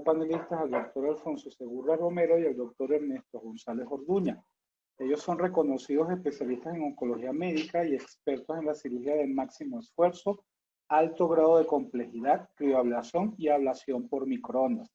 como panelistas al doctor Alfonso Segura Romero y al doctor Ernesto González Orduña. Ellos son reconocidos especialistas en oncología médica y expertos en la cirugía de máximo esfuerzo, alto grado de complejidad, crioablación y ablación por microondas.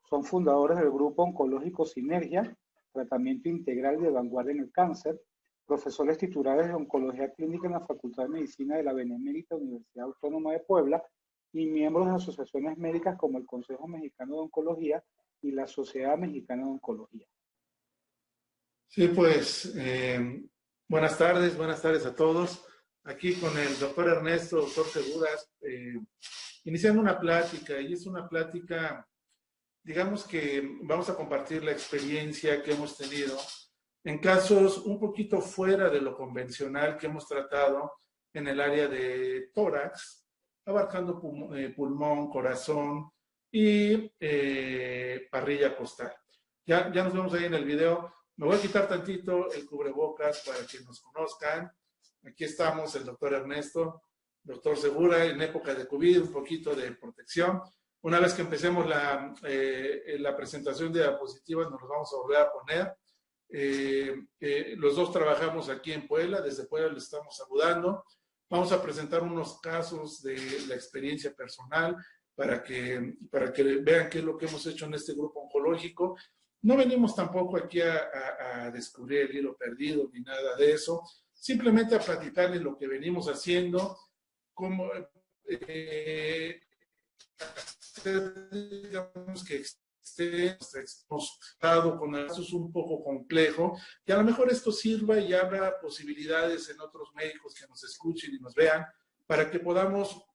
Son fundadores del grupo oncológico Sinergia, tratamiento integral de vanguardia en el cáncer, profesores titulares de oncología clínica en la Facultad de Medicina de la Benemérita Universidad Autónoma de Puebla y miembros de asociaciones médicas como el Consejo Mexicano de Oncología y la Sociedad Mexicana de Oncología. Sí, pues buenas tardes a todos. Aquí con el doctor Ernesto, doctor Seguras, iniciando una plática, y es una plática, digamos que vamos a compartir la experiencia que hemos tenido en casos un poquito fuera de lo convencional que hemos tratado en el área de tórax, abarcando pulmón, corazón y parrilla costal. Ya nos vemos ahí en el video. Me voy a quitar tantito el cubrebocas para que nos conozcan. Aquí estamos, el doctor Ernesto, doctor Segura, en época de COVID, un poquito de protección. Una vez que empecemos la presentación de diapositivas, nos los vamos a volver a poner. Los dos trabajamos aquí en Puebla, desde Puebla les estamos saludando. Vamos a presentar unos casos de la experiencia personal para que vean qué es lo que hemos hecho en este grupo oncológico. No venimos tampoco aquí a descubrir el hilo perdido ni nada de eso, simplemente a platicarles lo que venimos haciendo, cómo digamos que hemos estado con casos un poco complejo, y a lo mejor esto sirva y abra posibilidades en otros médicos que nos escuchen y nos vean, para que podamos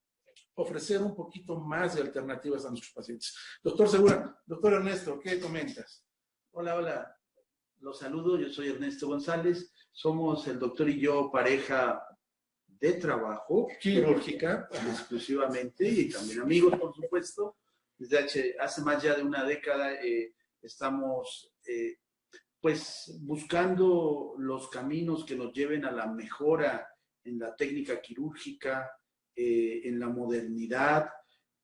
ofrecer un poquito más de alternativas a nuestros pacientes. Doctor Segura, doctor Ernesto, ¿qué comentas? Hola, los saludo, yo soy Ernesto González, somos el doctor y yo pareja de trabajo. Quirúrgica. Exclusivamente, y también amigos, por supuesto. Desde hace más ya de una década estamos pues buscando los caminos que nos lleven a la mejora en la técnica quirúrgica, en la modernidad,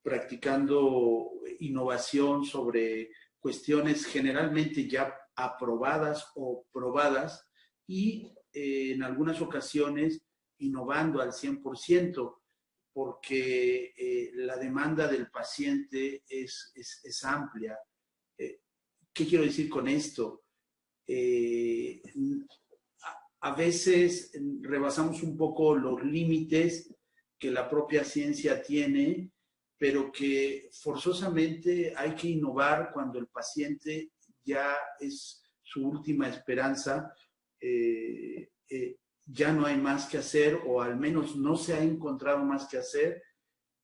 practicando innovación sobre cuestiones generalmente ya aprobadas o probadas y en algunas ocasiones innovando al 100%, porque la demanda del paciente es amplia. ¿Qué quiero decir con esto? A veces rebasamos un poco los límites que la propia ciencia tiene, pero que forzosamente hay que innovar cuando el paciente ya es su última esperanza, ya no hay más que hacer, o al menos no se ha encontrado más que hacer,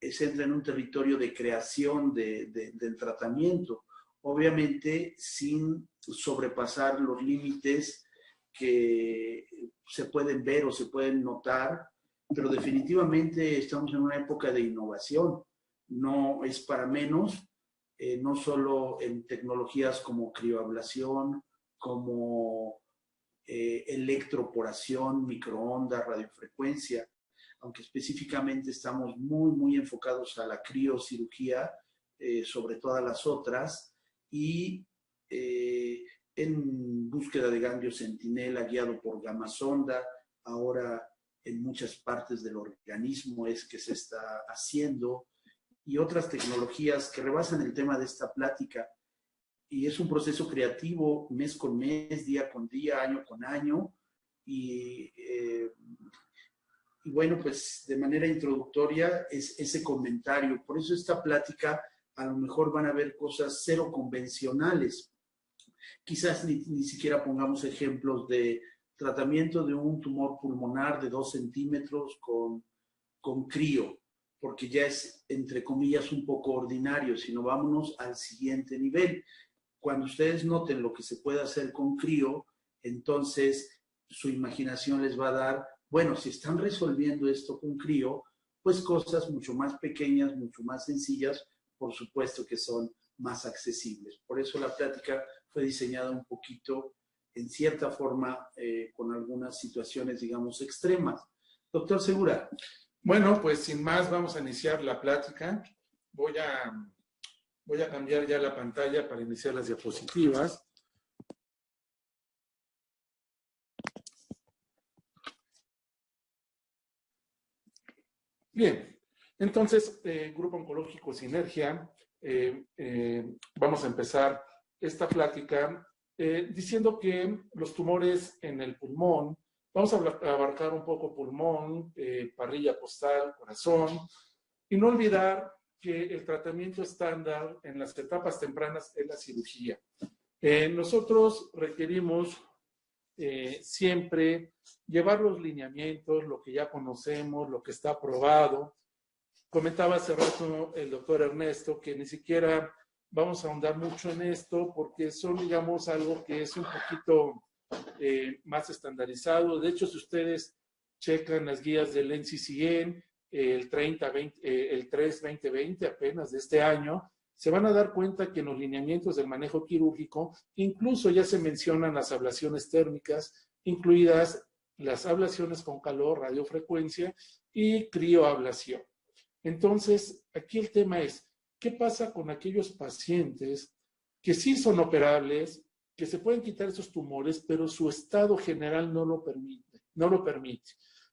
se entra en un territorio de creación del tratamiento, obviamente sin sobrepasar los límites que se pueden ver o se pueden notar, pero definitivamente estamos en una época de innovación. No es para menos, no solo en tecnologías como crioablación, como electroporación, microondas, radiofrecuencia, aunque específicamente estamos muy enfocados a la criocirugía sobre todas las otras, y en búsqueda de ganglio centinela guiado por gamma sonda. Ahora en muchas partes del organismo es que se está haciendo, y otras tecnologías que rebasan el tema de esta plática. Y es un proceso creativo, mes con mes, día con día, año con año. Y bueno, pues de manera introductoria es ese comentario. Por eso esta plática a lo mejor van a ver cosas cero convencionales. Quizás ni siquiera pongamos ejemplos de tratamiento de un tumor pulmonar de 2 centímetros con crío, porque ya es, entre comillas, un poco ordinario, sino vámonos al siguiente nivel. Cuando ustedes noten lo que se puede hacer con crío, entonces su imaginación les va a dar, bueno, si están resolviendo esto con crío, pues cosas mucho más pequeñas, mucho más sencillas, por supuesto que son más accesibles. Por eso la plática fue diseñada un poquito, en cierta forma, con algunas situaciones, digamos, extremas. Doctor Segura. Bueno, pues sin más vamos a iniciar la plática. Voy a Voy a cambiar ya la pantalla para iniciar las diapositivas. Bien, entonces, Grupo Oncológico Sinergia, vamos a empezar esta plática diciendo que los tumores en el pulmón, vamos a abarcar un poco pulmón, parrilla postal, corazón, y no olvidar que el tratamiento estándar en las etapas tempranas es la cirugía. Nosotros requerimos siempre llevar los lineamientos, lo que ya conocemos, lo que está aprobado. Comentaba hace rato el doctor Ernesto que ni siquiera vamos a ahondar mucho en esto porque son, digamos, algo que es un poquito más estandarizado. De hecho, si ustedes checan las guías del NCCN, el 3-2020 apenas de este año, se van a dar cuenta que en los lineamientos del manejo quirúrgico incluso ya se mencionan las ablaciones térmicas, incluidas las ablaciones con calor, radiofrecuencia y crioablación. Entonces, aquí el tema es, ¿qué pasa con aquellos pacientes que sí son operables, que se pueden quitar esos tumores, pero su estado general no lo permite?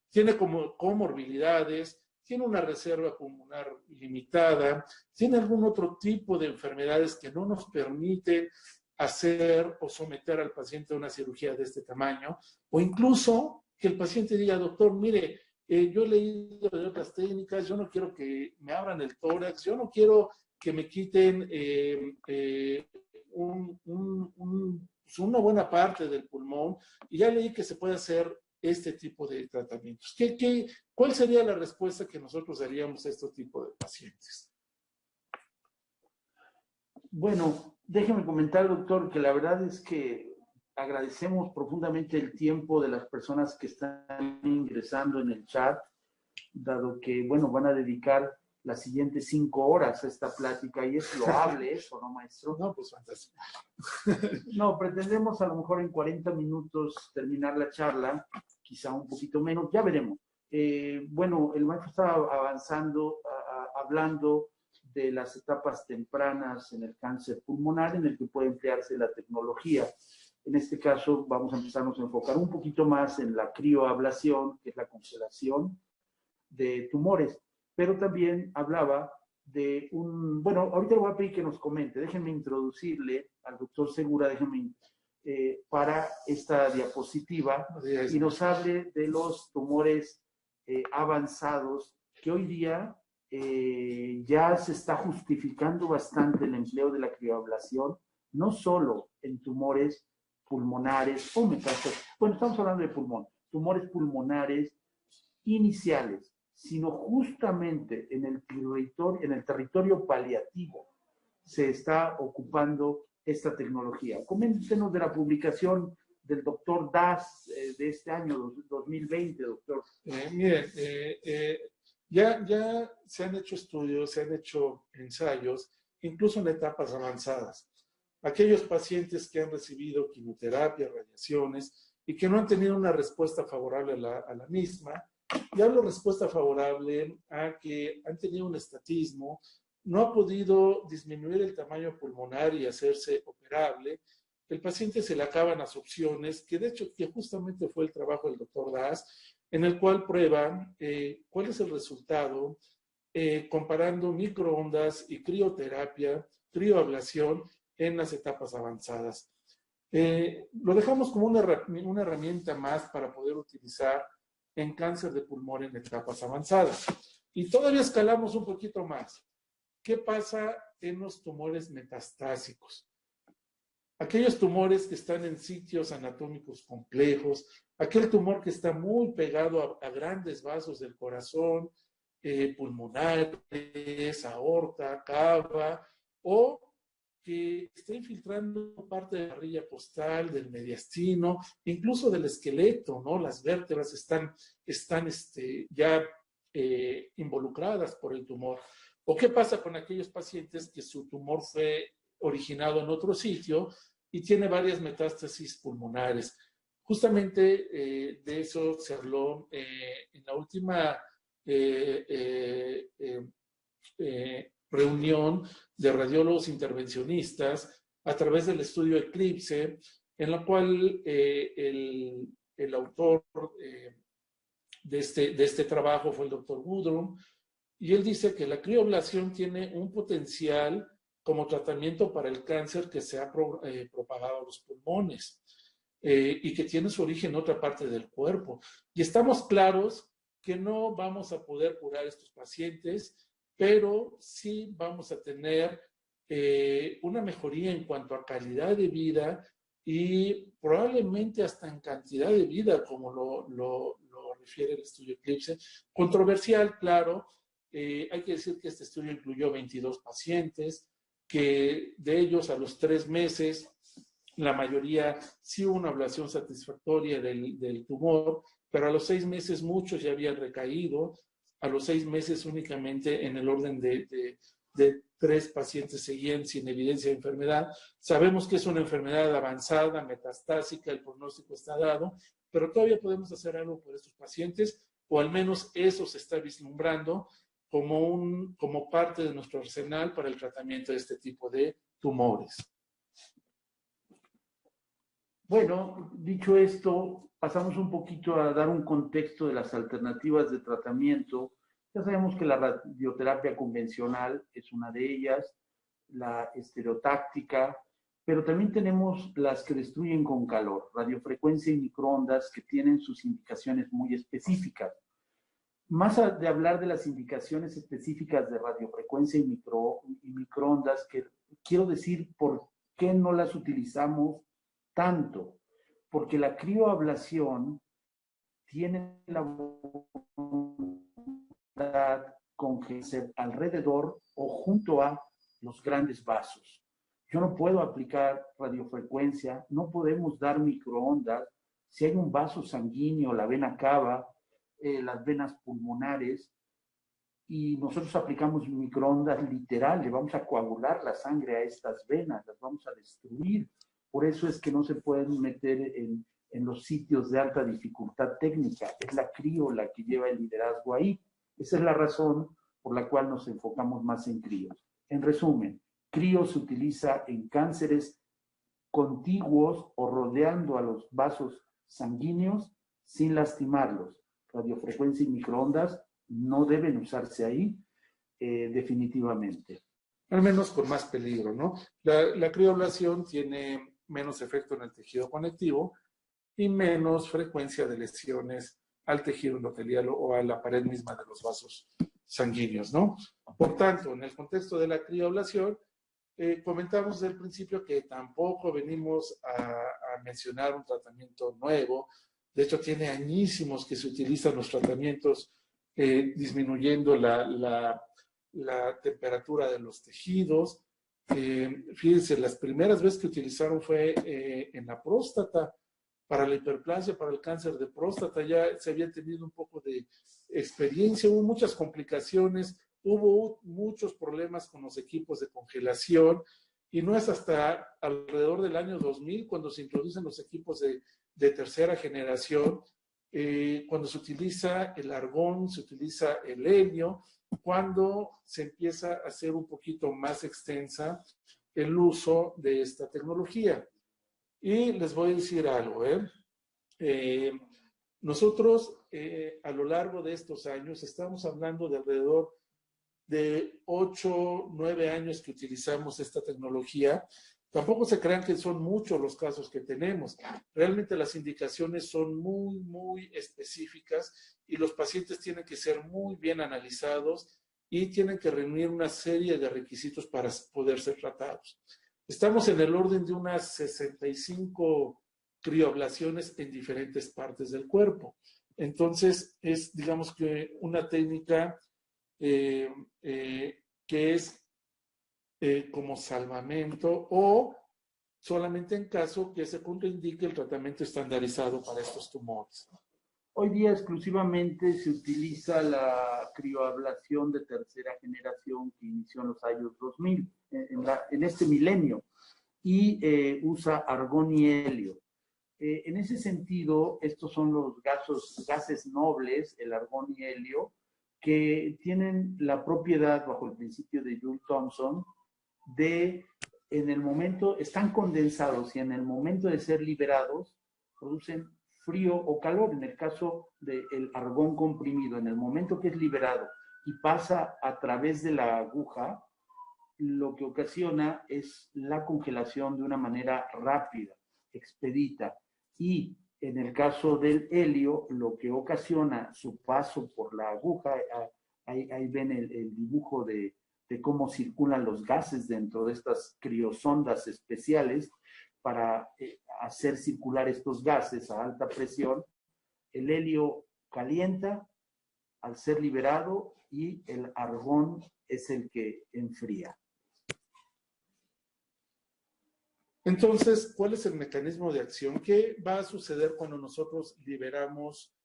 Tiene como comorbilidades, tiene una reserva pulmonar limitada, tiene algún otro tipo de enfermedades que no nos permiten hacer o someter al paciente a una cirugía de este tamaño, o incluso que el paciente diga, doctor, mire, yo he leído de otras técnicas, yo no quiero que me abran el tórax, yo no quiero que me quiten una buena parte del pulmón, y ya leí que se puede hacer este tipo de tratamientos. ¿Cuál sería la respuesta que nosotros daríamos a este tipo de pacientes? Bueno, déjeme comentar, doctor, que la verdad es que agradecemos profundamente el tiempo de las personas que están ingresando en el chat, dado que, bueno, van a dedicar las siguientes 5 horas a esta plática, y es loable eso, ¿no, maestro? No, pues fantástico. No, pretendemos a lo mejor en 40 minutos terminar la charla, quizá un poquito menos, ya veremos. Bueno, el maestro estaba avanzando, hablando de las etapas tempranas en el cáncer pulmonar, en el que puede emplearse la tecnología. En este caso, vamos a empezarnos a enfocar un poquito más en la crioablación, que es la congelación de tumores, pero también hablaba de bueno, ahorita le voy a pedir que nos comente, déjenme introducirle al doctor Segura, para esta diapositiva, y nos hable de los tumores avanzados, que hoy día ya se está justificando bastante el empleo de la crioablación, no solo en tumores pulmonares o metástasis, bueno, estamos hablando de pulmón, tumores pulmonares iniciales, sino justamente en el territorio paliativo se está ocupando esta tecnología. Coméntenos de la publicación del doctor Das de este año 2020, doctor. Miren, ya se han hecho estudios, se han hecho ensayos, incluso en etapas avanzadas. Aquellos pacientes que han recibido quimioterapia, radiaciones, y que no han tenido una respuesta favorable a la misma, y hablo respuesta favorable a que han tenido un estatismo, no ha podido disminuir el tamaño pulmonar y hacerse operable, el paciente se le acaban las opciones, que de hecho que justamente fue el trabajo del doctor Das, en el cual prueban cuál es el resultado comparando microondas y crioterapia, crioablación en las etapas avanzadas. Lo dejamos como una herramienta más para poder utilizar en cáncer de pulmón en etapas avanzadas. Y todavía escalamos un poquito más. ¿Qué pasa en los tumores metastásicos? Aquellos tumores que están en sitios anatómicos complejos, aquel tumor que está muy pegado a grandes vasos del corazón, pulmonares, aorta, cava, o que está infiltrando parte de la parrilla postal, del mediastino, incluso del esqueleto, ¿no? Las vértebras están ya involucradas por el tumor. ¿O qué pasa con aquellos pacientes que su tumor fue originado en otro sitio y tiene varias metástasis pulmonares? Justamente de eso se habló en la última reunión de radiólogos intervencionistas a través del estudio Eclipse, en la cual el autor de este trabajo fue el doctor Woodrum, y él dice que la crioablación tiene un potencial como tratamiento para el cáncer que se ha propagado a los pulmones y que tiene su origen en otra parte del cuerpo. Y estamos claros que no vamos a poder curar a estos pacientes, pero sí vamos a tener una mejoría en cuanto a calidad de vida y probablemente hasta en cantidad de vida, como lo refiere el estudio Eclipse. Controversial, claro. Hay que decir que este estudio incluyó 22 pacientes, que de ellos a los 3 meses, la mayoría sí hubo una ablación satisfactoria del tumor, pero a los 6 meses muchos ya habían recaído. A los 6 meses únicamente en el orden de 3 pacientes seguían sin evidencia de enfermedad. Sabemos que es una enfermedad avanzada, metastásica, el pronóstico está dado, pero todavía podemos hacer algo por estos pacientes, o al menos eso se está vislumbrando como parte de nuestro arsenal para el tratamiento de este tipo de tumores. Bueno, dicho esto, pasamos un poquito a dar un contexto de las alternativas de tratamiento. Ya sabemos que la radioterapia convencional es una de ellas, la estereotáctica, pero también tenemos las que destruyen con calor, radiofrecuencia y microondas, que tienen sus indicaciones muy específicas. Más de hablar de las indicaciones específicas de radiofrecuencia y microondas, que quiero decir por qué no las utilizamos tanto, porque la crioablación tiene la voluntad con que se alrededor o junto a los grandes vasos. Yo no puedo aplicar radiofrecuencia, no podemos dar microondas si hay un vaso sanguíneo, la vena cava, las venas pulmonares, y nosotros aplicamos microondas literal, le vamos a coagular la sangre a estas venas, las vamos a destruir. Por eso es que no se pueden meter en los sitios de alta dificultad técnica. Es la crio la que lleva el liderazgo ahí. Esa es la razón por la cual nos enfocamos más en crios. En resumen, crio se utiliza en cánceres contiguos o rodeando a los vasos sanguíneos sin lastimarlos. Radiofrecuencia y microondas no deben usarse ahí, definitivamente. Al menos con más peligro, ¿no? La crioablación tiene menos efecto en el tejido conectivo y menos frecuencia de lesiones al tejido endotelial o a la pared misma de los vasos sanguíneos, ¿no? Por tanto, en el contexto de la crioablación, comentamos desde el principio que tampoco venimos a mencionar un tratamiento nuevo. De hecho, tiene añísimos que se utilizan los tratamientos disminuyendo la temperatura de los tejidos. Fíjense, las primeras veces que utilizaron fue en la próstata, para la hiperplasia, para el cáncer de próstata. Ya se había tenido un poco de experiencia, hubo muchas complicaciones, hubo muchos problemas con los equipos de congelación, y no es hasta alrededor del año 2000 cuando se introducen los equipos de tercera generación, cuando se utiliza el argón, se utiliza el helio, cuando se empieza a hacer un poquito más extensa el uso de esta tecnología. Y les voy a decir algo, nosotros a lo largo de estos años estamos hablando de alrededor de 8, 9 años que utilizamos esta tecnología. Tampoco se crean que son muchos los casos que tenemos. Realmente las indicaciones son muy, muy específicas y los pacientes tienen que ser muy bien analizados y tienen que reunir una serie de requisitos para poder ser tratados. Estamos en el orden de unas 65 crioablaciones en diferentes partes del cuerpo. Entonces, es, digamos que una técnica que es como salvamento o solamente en caso que se contraindique el tratamiento estandarizado para estos tumores. Hoy día exclusivamente se utiliza la crioablación de tercera generación que inició en los años 2000, en este milenio, y usa argón y helio. En ese sentido, estos son los gases nobles, el argón y helio, que tienen la propiedad, bajo el principio de Joule-Thomson, de en el momento, están condensados y en el momento de ser liberados, producen frío o calor. En el caso del argón comprimido, en el momento que es liberado y pasa a través de la aguja, lo que ocasiona es la congelación de una manera rápida, expedita. Y en el caso del helio, lo que ocasiona su paso por la aguja, ahí ven el dibujo de cómo circulan los gases dentro de estas criosondas especiales para hacer circular estos gases a alta presión. El helio calienta al ser liberado y el argón es el que enfría. Entonces, ¿cuál es el mecanismo de acción? ¿Qué va a suceder cuando nosotros liberamos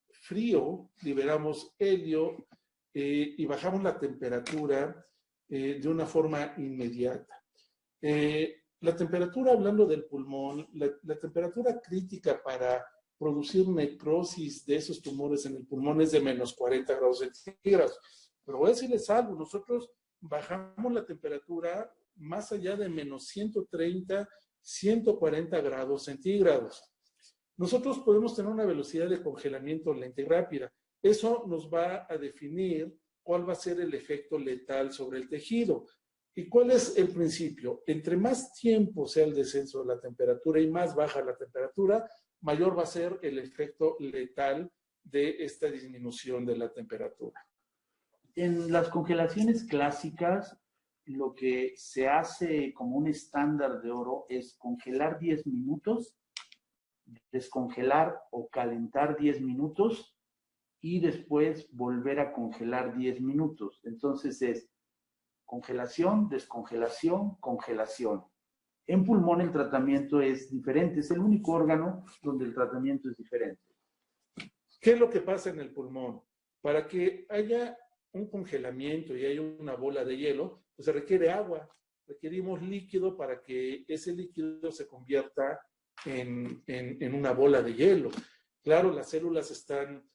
frío, liberamos helio y bajamos la temperatura de una forma inmediata? La temperatura, hablando del pulmón, la temperatura crítica para producir necrosis de esos tumores en el pulmón es de menos 40 grados centígrados. Pero voy a decirles algo, nosotros bajamos la temperatura más allá de menos 130, 140 grados centígrados. Nosotros podemos tener una velocidad de congelamiento lenta y rápida. Eso nos va a definir cuál va a ser el efecto letal sobre el tejido. ¿Y cuál es el principio? Entre más tiempo sea el descenso de la temperatura y más baja la temperatura, mayor va a ser el efecto letal de esta disminución de la temperatura. En las congelaciones clásicas, lo que se hace como un estándar de oro es congelar 10 minutos, descongelar o calentar 10 minutos y después volver a congelar 10 minutos. Entonces es congelación, descongelación, congelación. En pulmón el tratamiento es diferente, es el único órgano donde el tratamiento es diferente. ¿Qué es lo que pasa en el pulmón? Para que haya un congelamiento y haya una bola de hielo, pues se requiere agua, requerimos líquido para que ese líquido se convierta en una bola de hielo. Claro, las células están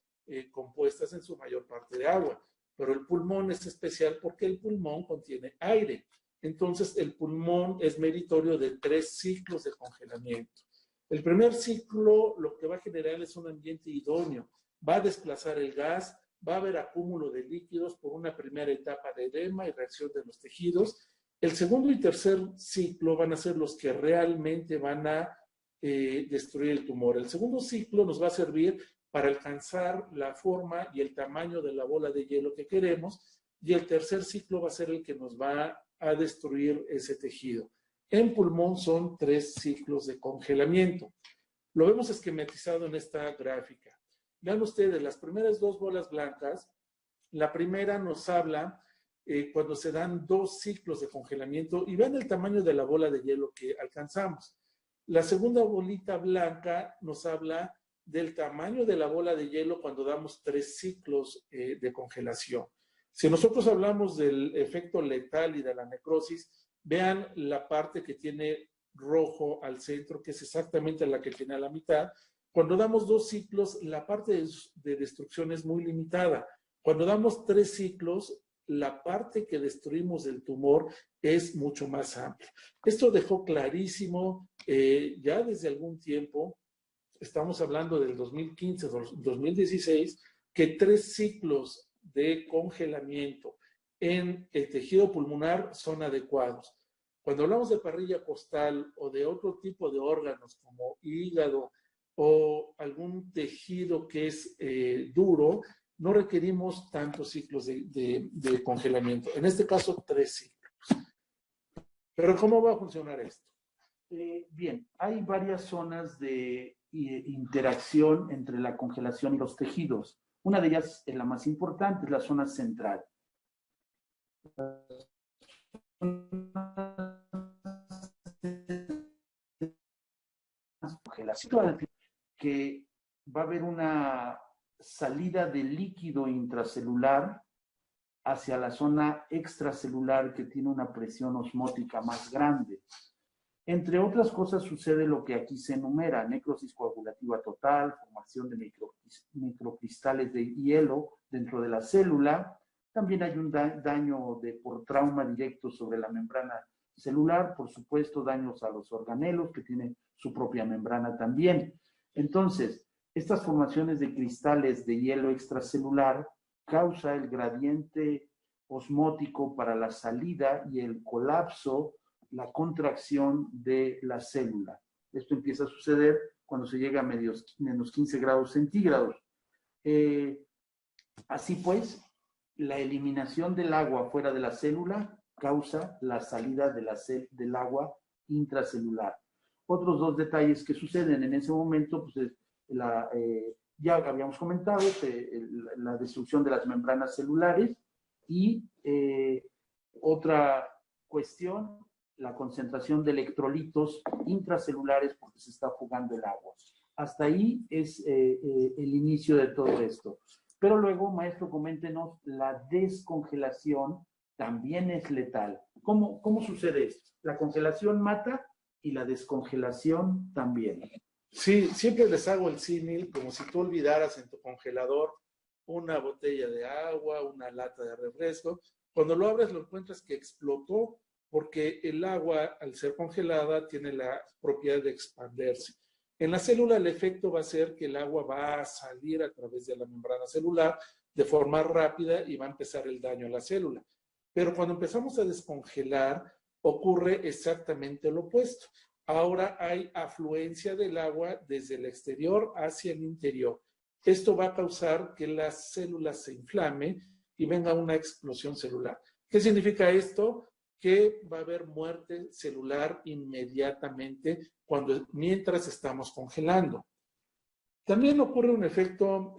compuestas en su mayor parte de agua, pero el pulmón es especial porque el pulmón contiene aire. Entonces, el pulmón es meritorio de 3 ciclos de congelamiento. El primer ciclo lo que va a generar es un ambiente idóneo, va a desplazar el gas, va a haber acúmulo de líquidos por una primera etapa de edema y reacción de los tejidos. El segundo y tercer ciclo van a ser los que realmente van a destruir el tumor. El segundo ciclo nos va a servir para alcanzar la forma y el tamaño de la bola de hielo que queremos, y el tercer ciclo va a ser el que nos va a destruir ese tejido. En pulmón son 3 ciclos de congelamiento. Lo vemos esquematizado en esta gráfica. Vean ustedes, las primeras 2 bolas blancas, la primera nos habla cuando se dan 2 ciclos de congelamiento y vean el tamaño de la bola de hielo que alcanzamos. La segunda bolita blanca nos habla del tamaño de la bola de hielo cuando damos 3 ciclos de congelación. Si nosotros hablamos del efecto letal y de la necrosis, vean la parte que tiene rojo al centro, que es exactamente la que tiene a la mitad. Cuando damos 2 ciclos, la parte de destrucción es muy limitada. Cuando damos 3 ciclos, la parte que destruimos del tumor es mucho más amplia. Esto dejó clarísimo ya desde algún tiempo, estamos hablando del 2015, 2016, que 3 ciclos de congelamiento en el tejido pulmonar son adecuados. Cuando hablamos de parrilla costal o de otro tipo de órganos como hígado o algún tejido que es duro, no requerimos tantos ciclos de congelamiento. En este caso, 3 ciclos. Pero ¿cómo va a funcionar esto? Bien, hay varias zonas de interacción entre la congelación y los tejidos. Una de ellas, la más importante, es la zona central. Congelación, que va a haber una salida de líquido intracelular hacia la zona extracelular que tiene una presión osmótica más grande. Entre otras cosas sucede lo que aquí se enumera: necrosis coagulativa total, formación de microcristales de hielo dentro de la célula. También hay un daño por trauma directo sobre la membrana celular, por supuesto, daños a los organelos, que tienen su propia membrana también. Entonces, estas formaciones de cristales de hielo extracelular causa el gradiente osmótico para la salida y el colapso, la contracción de la célula. Esto empieza a suceder cuando se llega a menos 15 grados centígrados. Así pues, la eliminación del agua fuera de la célula causa la salida del agua intracelular. Otros dos detalles que suceden en ese momento, pues ya habíamos comentado, la destrucción de las membranas celulares y otra cuestión, la concentración de electrolitos intracelulares porque se está fugando el agua. Hasta ahí es el inicio de todo esto. Pero luego, maestro, coméntenos, la descongelación también es letal. ¿Cómo sucede esto? La congelación mata y la descongelación también. Sí, siempre les hago el símil como si tú olvidaras en tu congelador una botella de agua, una lata de refresco. Cuando lo abres lo encuentras que explotó porque el agua, al ser congelada, tiene la propiedad de expandirse. En la célula el efecto va a ser que el agua va a salir a través de la membrana celular de forma rápida y va a empezar el daño a la célula. Pero cuando empezamos a descongelar, ocurre exactamente lo opuesto. Ahora hay afluencia del agua desde el exterior hacia el interior. Esto va a causar que las células se inflamen y venga una explosión celular. ¿Qué significa esto? Que va a haber muerte celular inmediatamente mientras estamos congelando. También ocurre un efecto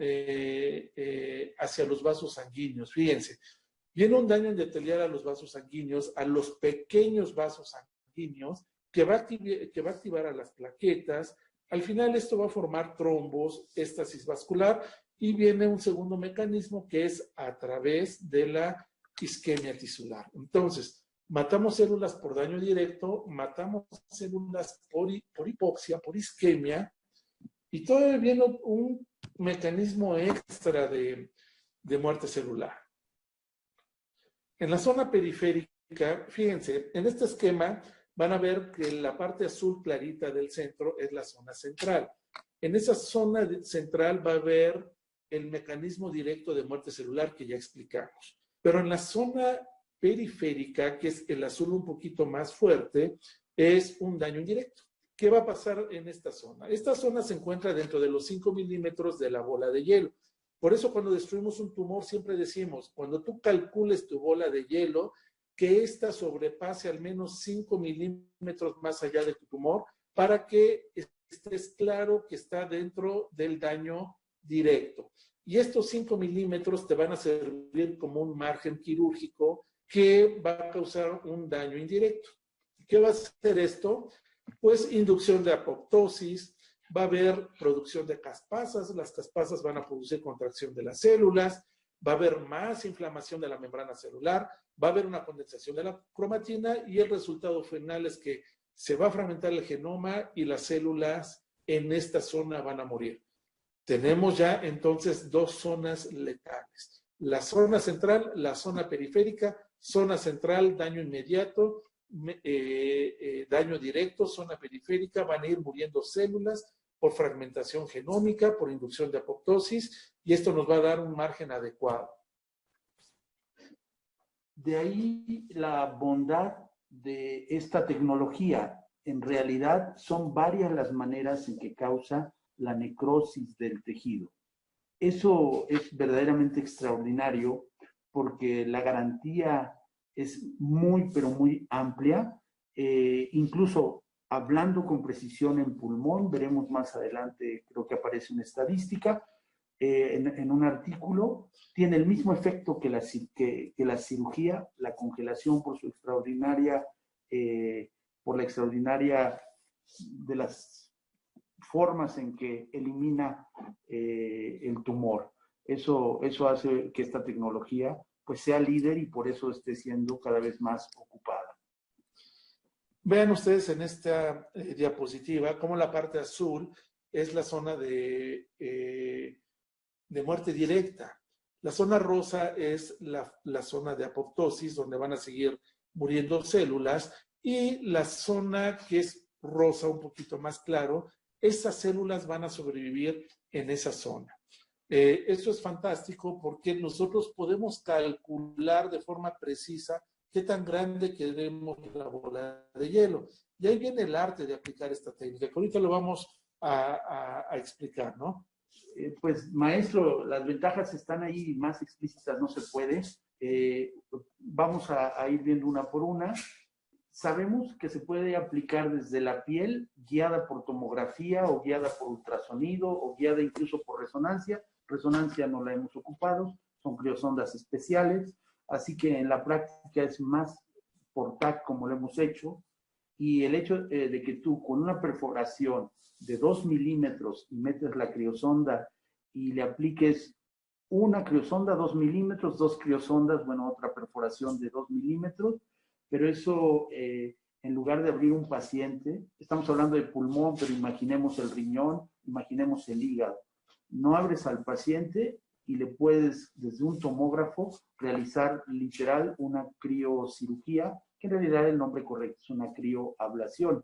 hacia los vasos sanguíneos. Fíjense, viene un daño endotelial a los vasos sanguíneos, a los pequeños vasos sanguíneos, que va a activar a las plaquetas. Al final esto va a formar trombos, éstasis vascular, y viene un segundo mecanismo que es a través de la isquemia tisular. Entonces, matamos células por daño directo, matamos células por hipoxia, por isquemia, y todavía viene un mecanismo extra de muerte celular. En la zona periférica, fíjense, en este esquema van a ver que la parte azul clarita del centro es la zona central. En esa zona central va a haber el mecanismo directo de muerte celular que ya explicamos. Pero en la zona periférica, que es el azul un poquito más fuerte, es un daño indirecto. ¿Qué va a pasar en esta zona? Esta zona se encuentra dentro de los 5 milímetros de la bola de hielo. Por eso cuando destruimos un tumor siempre decimos, cuando tú calcules tu bola de hielo, que ésta sobrepase al menos 5 milímetros más allá de tu tumor para que estés claro que está dentro del daño directo. Y estos 5 milímetros te van a servir como un margen quirúrgico que va a causar un daño indirecto. ¿Qué va a hacer esto? Pues inducción de apoptosis, va a haber producción de caspasas, las caspasas van a producir contracción de las células, va a haber más inflamación de la membrana celular, va a haber una condensación de la cromatina y el resultado final es que se va a fragmentar el genoma y las células en esta zona van a morir. Tenemos ya entonces dos zonas letales. La zona central, la zona periférica, zona central, daño inmediato, daño directo, zona periférica, van a ir muriendo células por fragmentación genómica, por inducción de apoptosis, y esto nos va a dar un margen adecuado. De ahí la bondad de esta tecnología. En realidad son varias las maneras en que causa la necrosis del tejido. Eso es verdaderamente extraordinario porque la garantía es muy, pero muy amplia. Incluso hablando con precisión en pulmón, veremos más adelante, creo que aparece una estadística, en un artículo, tiene el mismo efecto que la cirugía, la congelación por la extraordinaria de las formas en que elimina el tumor. Eso hace que esta tecnología pues sea líder y por eso esté siendo cada vez más ocupada. Vean ustedes en esta diapositiva cómo la parte azul es la zona de muerte directa. La zona rosa es la zona de apoptosis, donde van a seguir muriendo células, y la zona que es rosa, un poquito más claro, esas células van a sobrevivir en esa zona. Esto es fantástico porque nosotros podemos calcular de forma precisa qué tan grande queremos la bola de hielo. Y ahí viene el arte de aplicar esta técnica, que ahorita lo vamos a explicar, ¿no? Pues, maestro, las ventajas están ahí, más explícitas no se puede. Vamos a ir viendo una por una. Sabemos que se puede aplicar desde la piel, guiada por tomografía o guiada por ultrasonido o guiada incluso por resonancia. Resonancia no la hemos ocupado, son criosondas especiales, así que en la práctica es más por TAC como lo hemos hecho. Y el hecho de que tú con una perforación de 2 milímetros y metes la criosonda y le apliques una criosonda, 2 milímetros, 2 criosondas, bueno, otra perforación de 2 milímetros, pero eso en lugar de abrir un paciente, estamos hablando de pulmón, pero imaginemos el riñón, imaginemos el hígado. No abres al paciente y le puedes, desde un tomógrafo, realizar literal una criocirugía, que en realidad el nombre correcto es una crioablación.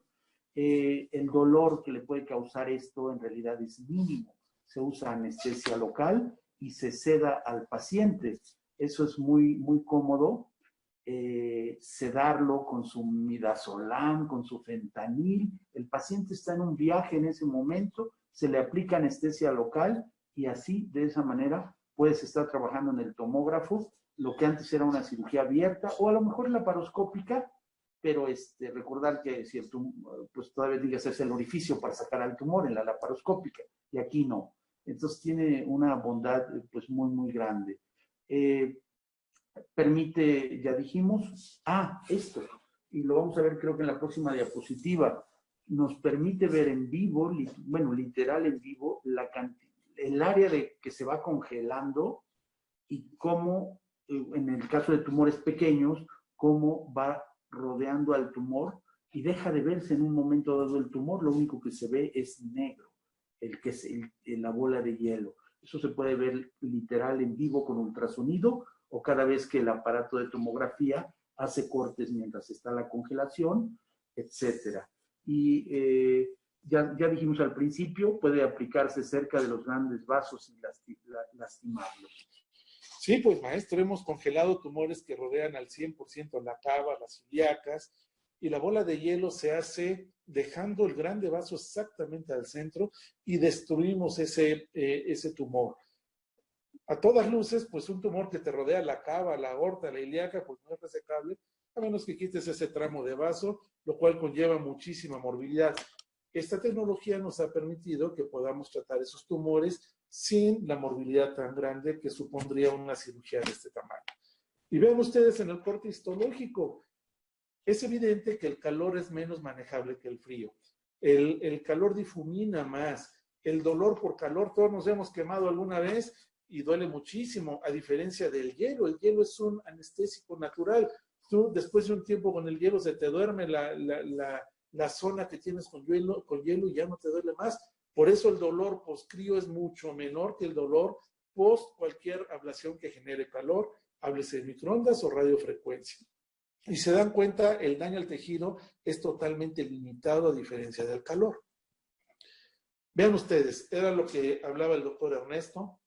El dolor que le puede causar esto en realidad es mínimo. Se usa anestesia local y se seda al paciente. Eso es muy, muy cómodo. Sedarlo con su midazolam, con su fentanil. El paciente está en un viaje en ese momento, se le aplica anestesia local y así, de esa manera, puedes estar trabajando en el tomógrafo, lo que antes era una cirugía abierta o a lo mejor laparoscópica, pero recordar que si el tumor, pues todavía digas es el orificio para sacar al tumor en la laparoscópica, y aquí no. Entonces tiene una bondad pues muy, muy grande. Permite, ya dijimos, esto, y lo vamos a ver creo que en la próxima diapositiva, nos permite ver en vivo, bueno, literal en vivo, el área que se va congelando y cómo, en el caso de tumores pequeños, cómo va rodeando al tumor y deja de verse en un momento dado el tumor, lo único que se ve es negro, el que es la bola de hielo. Eso se puede ver literal en vivo con ultrasonido o cada vez que el aparato de tomografía hace cortes mientras está la congelación, etcétera. Y ya dijimos al principio, puede aplicarse cerca de los grandes vasos y lastimarlos. Sí, pues maestro, hemos congelado tumores que rodean al 100% la cava, las ilíacas, y la bola de hielo se hace dejando el grande vaso exactamente al centro y destruimos ese tumor. A todas luces, pues un tumor que te rodea la cava, la aorta, la ilíaca, pues no es resecable, a menos que quites ese tramo de vaso, lo cual conlleva muchísima morbilidad. Esta tecnología nos ha permitido que podamos tratar esos tumores sin la morbilidad tan grande que supondría una cirugía de este tamaño. Y vean ustedes en el corte histológico, es evidente que el calor es menos manejable que el frío. El calor difumina más. El dolor por calor, todos nos hemos quemado alguna vez y duele muchísimo, a diferencia del hielo. El hielo es un anestésico natural. Tú, después de un tiempo con el hielo, se te duerme la zona que tienes con hielo y ya no te duele más. Por eso el dolor post-crío es mucho menor que el dolor post cualquier ablación que genere calor, háblese de microondas o radiofrecuencia. Y se dan cuenta, el daño al tejido es totalmente limitado a diferencia del calor. Vean ustedes, era lo que hablaba el doctor Ernesto.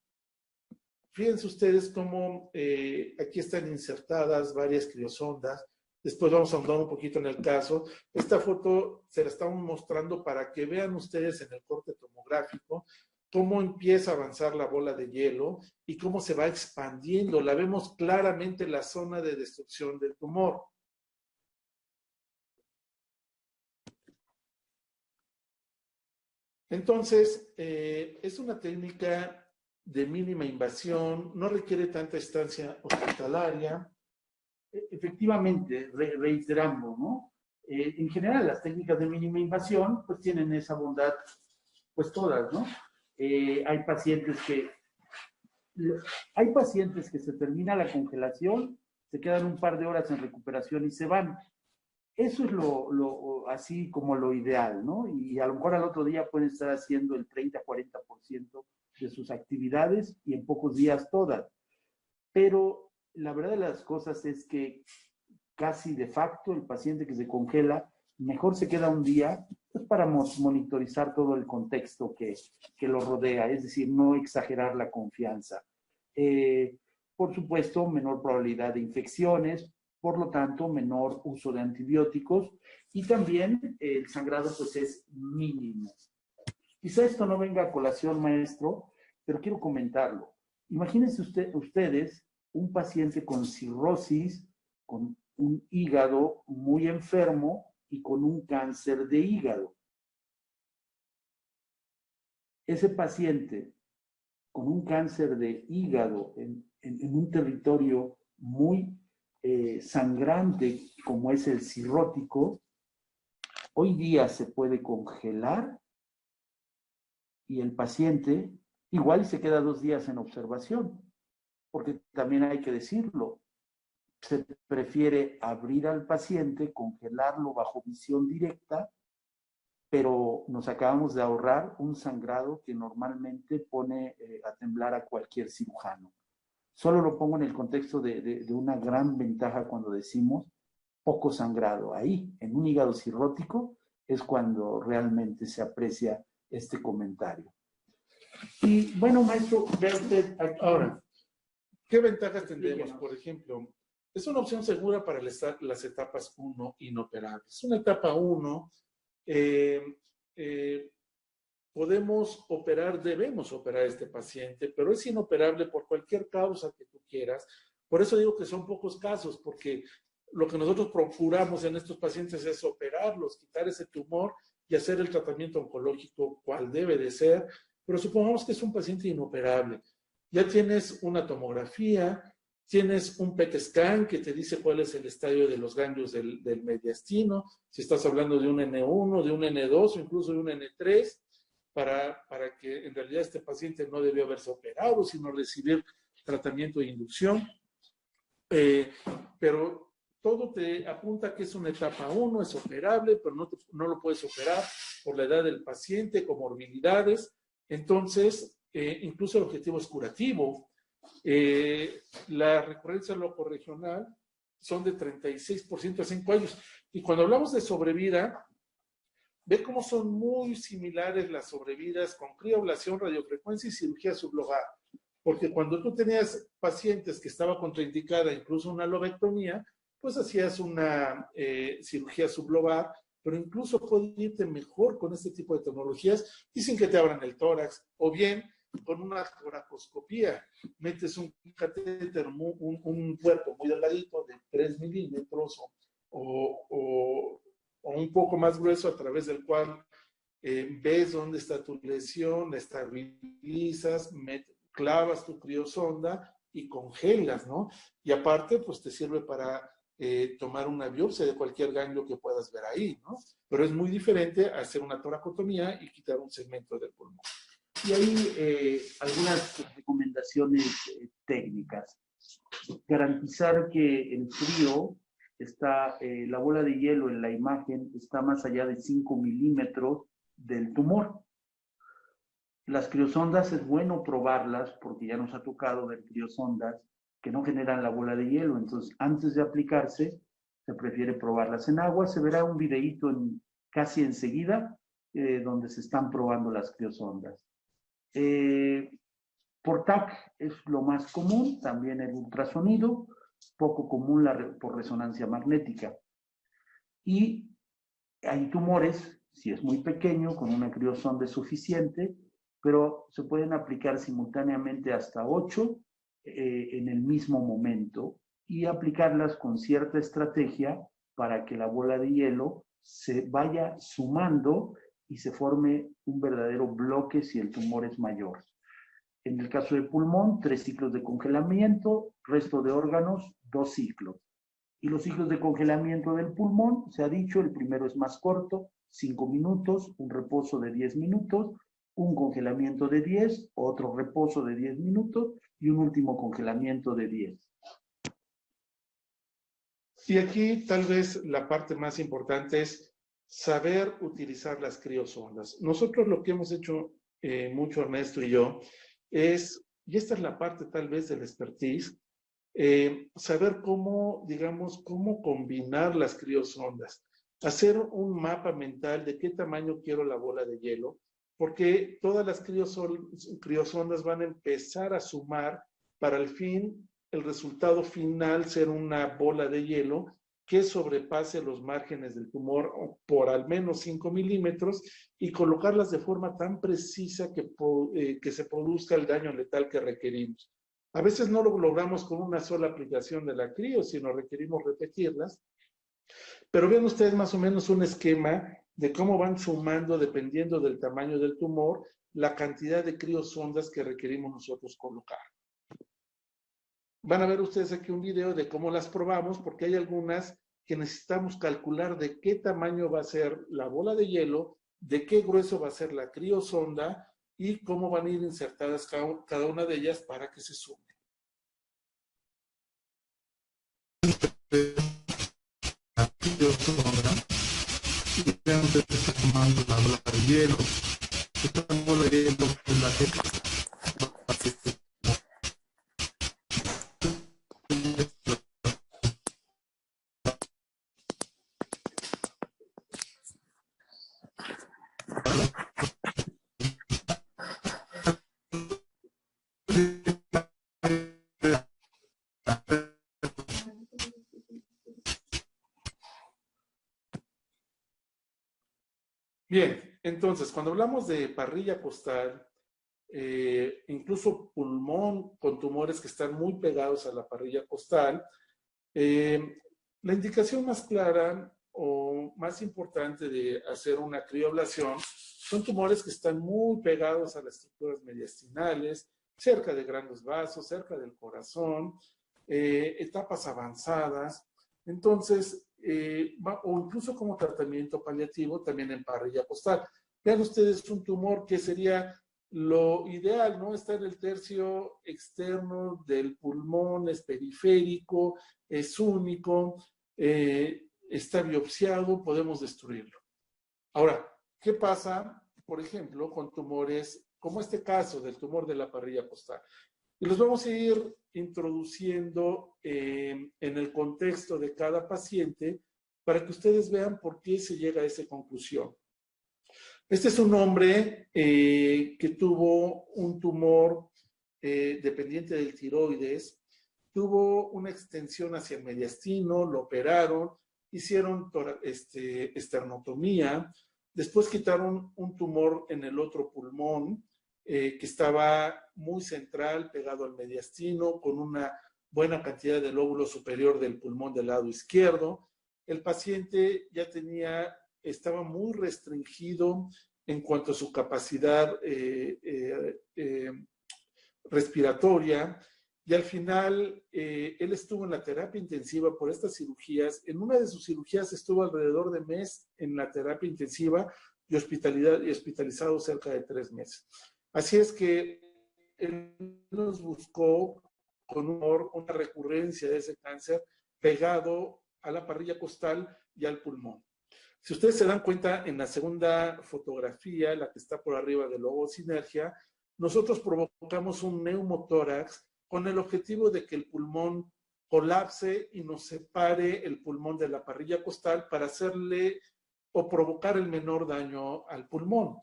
Fíjense ustedes cómo aquí están insertadas varias criosondas. Después vamos a ahondar un poquito en el caso. Esta foto se la estamos mostrando para que vean ustedes en el corte tomográfico cómo empieza a avanzar la bola de hielo y cómo se va expandiendo. La vemos claramente en la zona de destrucción del tumor. Entonces, es una técnica de mínima invasión, no requiere tanta estancia hospitalaria. Efectivamente, reiterando, ¿no? En general, las técnicas de mínima invasión, pues tienen esa bondad, pues todas, ¿no? Hay pacientes que se termina la congelación, se quedan un par de horas en recuperación y se van. Eso es así como lo ideal, ¿no? Y a lo mejor al otro día pueden estar haciendo el 30-40% de sus actividades y en pocos días todas. Pero la verdad de las cosas es que casi de facto el paciente que se congela mejor se queda un día pues, para monitorizar todo el contexto que lo rodea, es decir, no exagerar la confianza. Por supuesto, menor probabilidad de infecciones, por lo tanto, menor uso de antibióticos y también el sangrado pues es mínimo. Quizá esto no venga a colación, maestro, pero quiero comentarlo. Imagínense ustedes un paciente con cirrosis, con un hígado muy enfermo y con un cáncer de hígado. Ese paciente con un cáncer de hígado en un territorio muy sangrante como es el cirrótico, hoy día se puede congelar y el paciente igual se queda 2 días en observación, porque también hay que decirlo, se prefiere abrir al paciente, congelarlo bajo visión directa, pero nos acabamos de ahorrar un sangrado que normalmente pone a temblar a cualquier cirujano. Solo lo pongo en el contexto de una gran ventaja cuando decimos poco sangrado. Ahí, en un hígado cirrótico, es cuando realmente se aprecia este comentario. Y bueno, maestro, vea usted aquí. Ahora, ¿qué ventajas tendremos? Por ejemplo, es una opción segura para las etapas 1 inoperables. Una etapa 1, podemos operar, debemos operar a este paciente, pero es inoperable por cualquier causa que tú quieras. Por eso digo que son pocos casos, porque lo que nosotros procuramos en estos pacientes es operarlos, quitar ese tumor y hacer el tratamiento oncológico cual debe de ser, pero supongamos que es un paciente inoperable. Ya tienes una tomografía, tienes un PET scan que te dice cuál es el estadio de los ganglios del mediastino, si estás hablando de un N1, de un N2 o incluso de un N3, para que en realidad este paciente no debió haberse operado, sino recibir tratamiento de inducción. Pero todo te apunta que es una etapa 1, es operable, pero no lo puedes operar por la edad del paciente, comorbilidades. Entonces, incluso el objetivo es curativo. La recurrencia locorregional son de 36% a 5 años. Y cuando hablamos de sobrevida, ve cómo son muy similares las sobrevidas con crioablación, radiofrecuencia y cirugía sublobada. Porque cuando tú tenías pacientes que estaba contraindicada incluso una lobectomía, pues hacías una cirugía sublobar, pero incluso puede irte mejor con este tipo de tecnologías y sin que te abran el tórax, o bien con una toracoscopía, metes un catéter, un cuerpo muy delgadito de 3 milímetros o un poco más grueso a través del cual ves dónde está tu lesión, la estabilizas, clavas tu criosonda y congelas, ¿no? Y aparte, pues te sirve para tomar una biopsia de cualquier ganglio que puedas ver ahí, ¿no? Pero es muy diferente a hacer una toracotomía y quitar un segmento del pulmón. Y hay algunas recomendaciones técnicas. Garantizar que el frío está, la bola de hielo en la imagen está más allá de 5 milímetros del tumor. Las criosondas es bueno probarlas porque ya nos ha tocado ver criosondas que no generan la bola de hielo. Entonces, antes de aplicarse, se prefiere probarlas en agua. Se verá un videíto casi enseguida donde se están probando las criosondas. Por TAC es lo más común, también el ultrasonido, poco común por resonancia magnética. Y hay tumores, si es muy pequeño, con una criosonda es suficiente, pero se pueden aplicar simultáneamente hasta 8 en el mismo momento y aplicarlas con cierta estrategia para que la bola de hielo se vaya sumando y se forme un verdadero bloque si el tumor es mayor. En el caso del pulmón, 3 ciclos de congelamiento, resto de órganos, 2 ciclos. Y los ciclos de congelamiento del pulmón, se ha dicho, el primero es más corto, 5 minutos, un reposo de 10 minutos, un congelamiento de 10, otro reposo de 10 minutos y un último congelamiento de 10. Y aquí tal vez la parte más importante es saber utilizar las criosondas. Nosotros lo que hemos hecho mucho Ernesto y yo es, y esta es la parte tal vez del expertise, saber cómo, digamos, cómo combinar las criosondas. Hacer un mapa mental de qué tamaño quiero la bola de hielo, porque todas las criosondas van a empezar a sumar para el fin, el resultado final ser una bola de hielo que sobrepase los márgenes del tumor por al menos 5 milímetros y colocarlas de forma tan precisa que se produzca el daño letal que requerimos. A veces no lo logramos con una sola aplicación de la crio, sino requerimos repetirlas. Pero vean ustedes más o menos un esquema de cómo van sumando, dependiendo del tamaño del tumor, la cantidad de criosondas que requerimos nosotros colocar. Van a ver ustedes aquí un video de cómo las probamos, porque hay algunas que necesitamos calcular de qué tamaño va a ser la bola de hielo, de qué grueso va a ser la criosonda y cómo van a ir insertadas cada una de ellas para que se sume. La criosonda, y vean ustedes que está tomando la bola de hielo. Esta bola de hielo es la que Bien, entonces, cuando hablamos de parrilla costal, incluso pulmón con tumores que están muy pegados a la parrilla costal, la indicación más clara o más importante de hacer una crioablación son tumores que están muy pegados a las estructuras mediastinales, cerca de grandes vasos, cerca del corazón, etapas avanzadas. Entonces, o incluso como tratamiento paliativo también en parrilla costal. Vean ustedes un tumor que sería lo ideal, ¿no? Está en el tercio externo del pulmón, es periférico, es único, está biopsiado, podemos destruirlo. Ahora, ¿qué pasa, por ejemplo, con tumores como este caso del tumor de la parrilla costal? Y los vamos a ir introduciendo en el contexto de cada paciente para que ustedes vean por qué se llega a esa conclusión. Este es un hombre que tuvo un tumor dependiente del tiroides, tuvo una extensión hacia el mediastino, lo operaron, hicieron esternotomía, después quitaron un tumor en el otro pulmón, que estaba muy central, pegado al mediastino, con una buena cantidad del lóbulo superior del pulmón del lado izquierdo. El paciente ya estaba muy restringido en cuanto a su capacidad respiratoria, y al final él estuvo en la terapia intensiva por estas cirugías. En una de sus cirugías estuvo alrededor de mes en la terapia intensiva y hospitalizado cerca de 3 meses. Así es que él nos buscó con una recurrencia de ese cáncer pegado a la parrilla costal y al pulmón. Si ustedes se dan cuenta, en la segunda fotografía, la que está por arriba del logo Sinergia, nosotros provocamos un neumotórax con el objetivo de que el pulmón colapse y nos separe el pulmón de la parrilla costal para hacerle o provocar el menor daño al pulmón.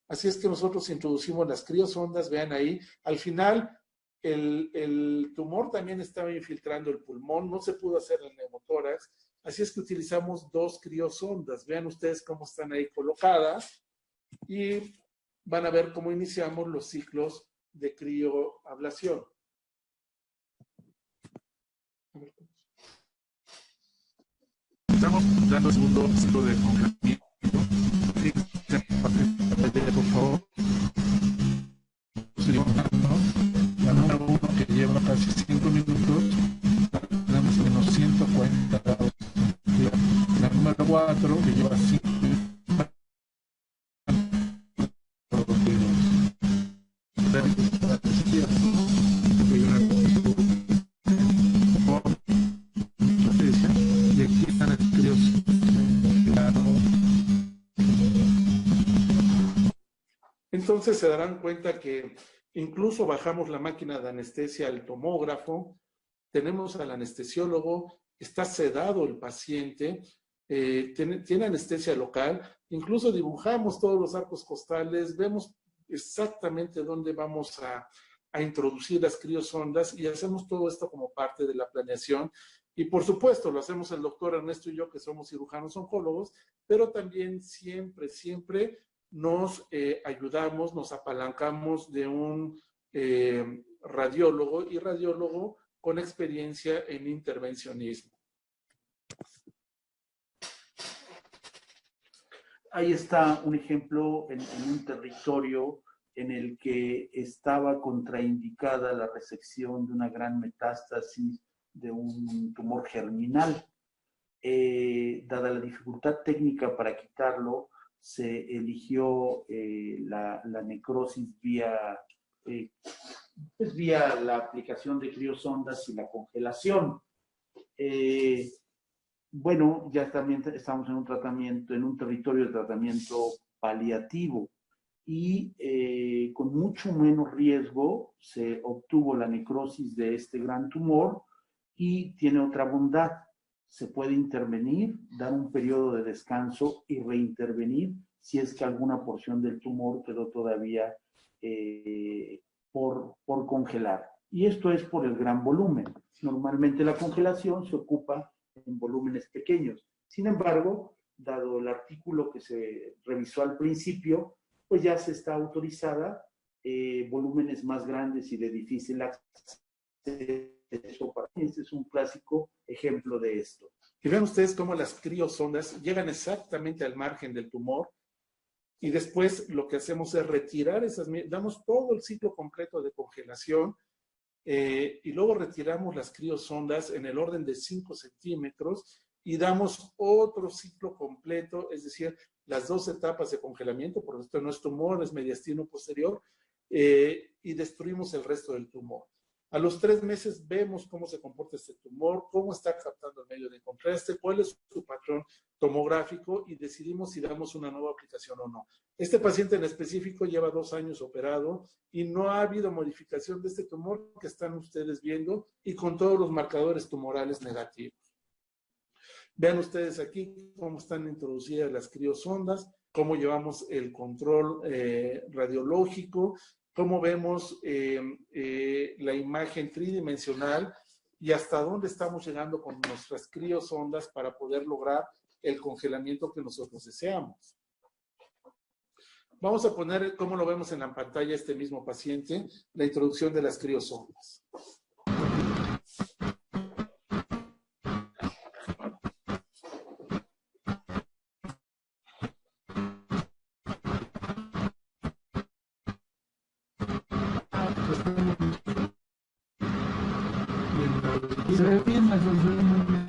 Así es que nosotros introducimos las criosondas, vean ahí, al final el tumor también estaba infiltrando el pulmón, no se pudo hacer el neumotórax, así es que utilizamos 2 criosondas, vean ustedes cómo están ahí colocadas y van a ver cómo iniciamos los ciclos de crioablación. Estamos dando el segundo ciclo de congelamiento. Por favor. La número 1 que lleva casi 5 minutos, tenemos menos 140 grados. La número 4 que lleva 5 minutos. Y Entonces se darán cuenta que incluso bajamos la máquina de anestesia al tomógrafo, tenemos al anestesiólogo, está sedado el paciente, tiene anestesia local, incluso dibujamos todos los arcos costales, vemos exactamente dónde vamos a introducir las criosondas y hacemos todo esto como parte de la planeación. Y por supuesto, lo hacemos el doctor Ernesto y yo, que somos cirujanos oncólogos, pero también siempre nos ayudamos, nos apalancamos de un radiólogo con experiencia en intervencionismo. Ahí está un ejemplo en un territorio en el que estaba contraindicada la resección de una gran metástasis de un tumor germinal. Dada la dificultad técnica para quitarlo, se eligió la necrosis vía la aplicación de criosondas y la congelación. Bueno, ya también estamos en un tratamiento, en un territorio de tratamiento paliativo y con mucho menos riesgo se obtuvo la necrosis de este gran tumor y tiene otra bondad. Se puede intervenir, dar un periodo de descanso y reintervenir si es que alguna porción del tumor quedó todavía por congelar. Y esto es por el gran volumen. Normalmente la congelación se ocupa en volúmenes pequeños. Sin embargo, dado el artículo que se revisó al principio, pues ya se está autorizada volúmenes más grandes y de difícil acceso. Este es un clásico ejemplo de esto. Y vean ustedes cómo las criosondas llegan exactamente al margen del tumor y después lo que hacemos es retirar esas, damos todo el ciclo completo de congelación y luego retiramos las criosondas en el orden de 5 centímetros y damos otro ciclo completo, es decir, las 2 etapas de congelamiento, porque esto no es tumor, es mediastino posterior, y destruimos el resto del tumor. A los 3 meses vemos cómo se comporta este tumor, cómo está captando el medio de contraste, cuál es su patrón tomográfico y decidimos si damos una nueva aplicación o no. Este paciente en específico lleva 2 años operado y no ha habido modificación de este tumor que están ustedes viendo y con todos los marcadores tumorales negativos. Vean ustedes aquí cómo están introducidas las criosondas, cómo llevamos el control radiológico, cómo vemos la imagen tridimensional y hasta dónde estamos llegando con nuestras criosondas para poder lograr el congelamiento que nosotros deseamos. Vamos a poner, como lo vemos en la pantalla, este mismo paciente, la introducción de las criosondas. Se ve bien, se ve muy bien.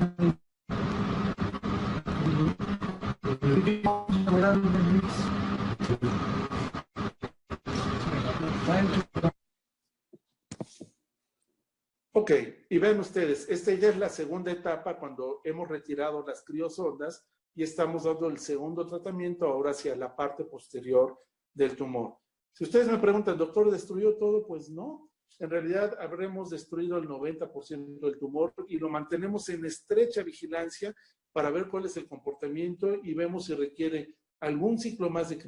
Ok, y ven ustedes, esta ya es la segunda etapa cuando hemos retirado las criosondas y estamos dando el segundo tratamiento ahora hacia la parte posterior del tumor. Si ustedes me preguntan, doctor, ¿destruyó todo? Pues no. En realidad habremos destruido el 90% del tumor y lo mantenemos en estrecha vigilancia para ver cuál es el comportamiento y vemos si requiere algún ciclo más de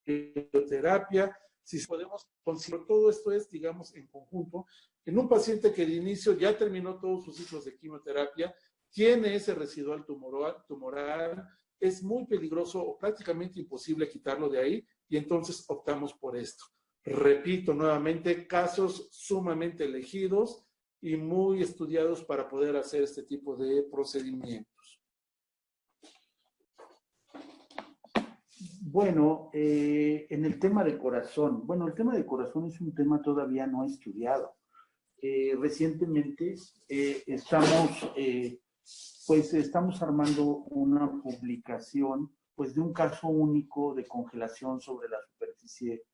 crioterapia, si podemos conseguir. Todo esto es, digamos, en conjunto. En un paciente que de inicio ya terminó todos sus ciclos de quimioterapia, tiene ese residual tumoral, es muy peligroso o prácticamente imposible quitarlo de ahí y entonces optamos por esto. Repito nuevamente, casos sumamente elegidos y muy estudiados para poder hacer este tipo de procedimientos. Bueno, en el tema de corazón, el tema de corazón es un tema todavía no estudiado. Recientemente estamos armando una publicación de un caso único de congelación sobre la superficie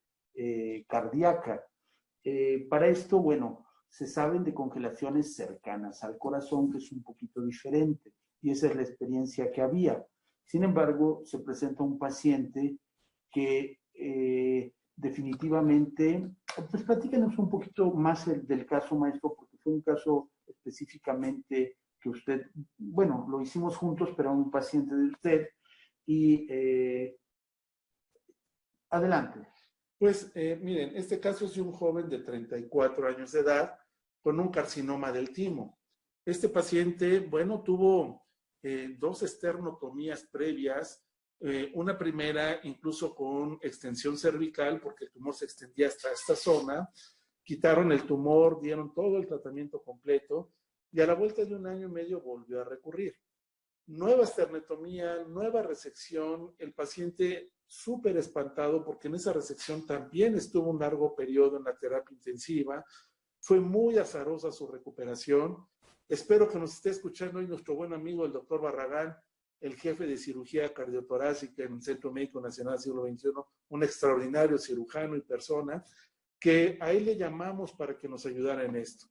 cardíaca. Para esto, se saben de congelaciones cercanas al corazón, que es un poquito diferente, y esa es la experiencia que había. Sin embargo, se presenta un paciente que definitivamente, pues platícanos un poquito más del caso, maestro, porque fue un caso específicamente que usted, bueno, lo hicimos juntos, pero a un paciente de usted, y adelante. Pues miren, este caso es de un joven de 34 años de edad con un carcinoma del timo. Este paciente, bueno, tuvo 2 esternotomías previas, una primera incluso con extensión cervical porque el tumor se extendía hasta esta zona, quitaron el tumor, dieron todo el tratamiento completo y a la vuelta de 1 año y medio volvió a recurrir. Nueva esternotomía, nueva resección, el paciente súper espantado porque en esa resección también estuvo un largo periodo en la terapia intensiva, fue muy azarosa su recuperación. Espero que nos esté escuchando hoy nuestro buen amigo el doctor Barragán, el jefe de cirugía cardiotorácica en el Centro Médico Nacional Siglo XXI, un extraordinario cirujano y persona, que a él le llamamos para que nos ayudara en esto.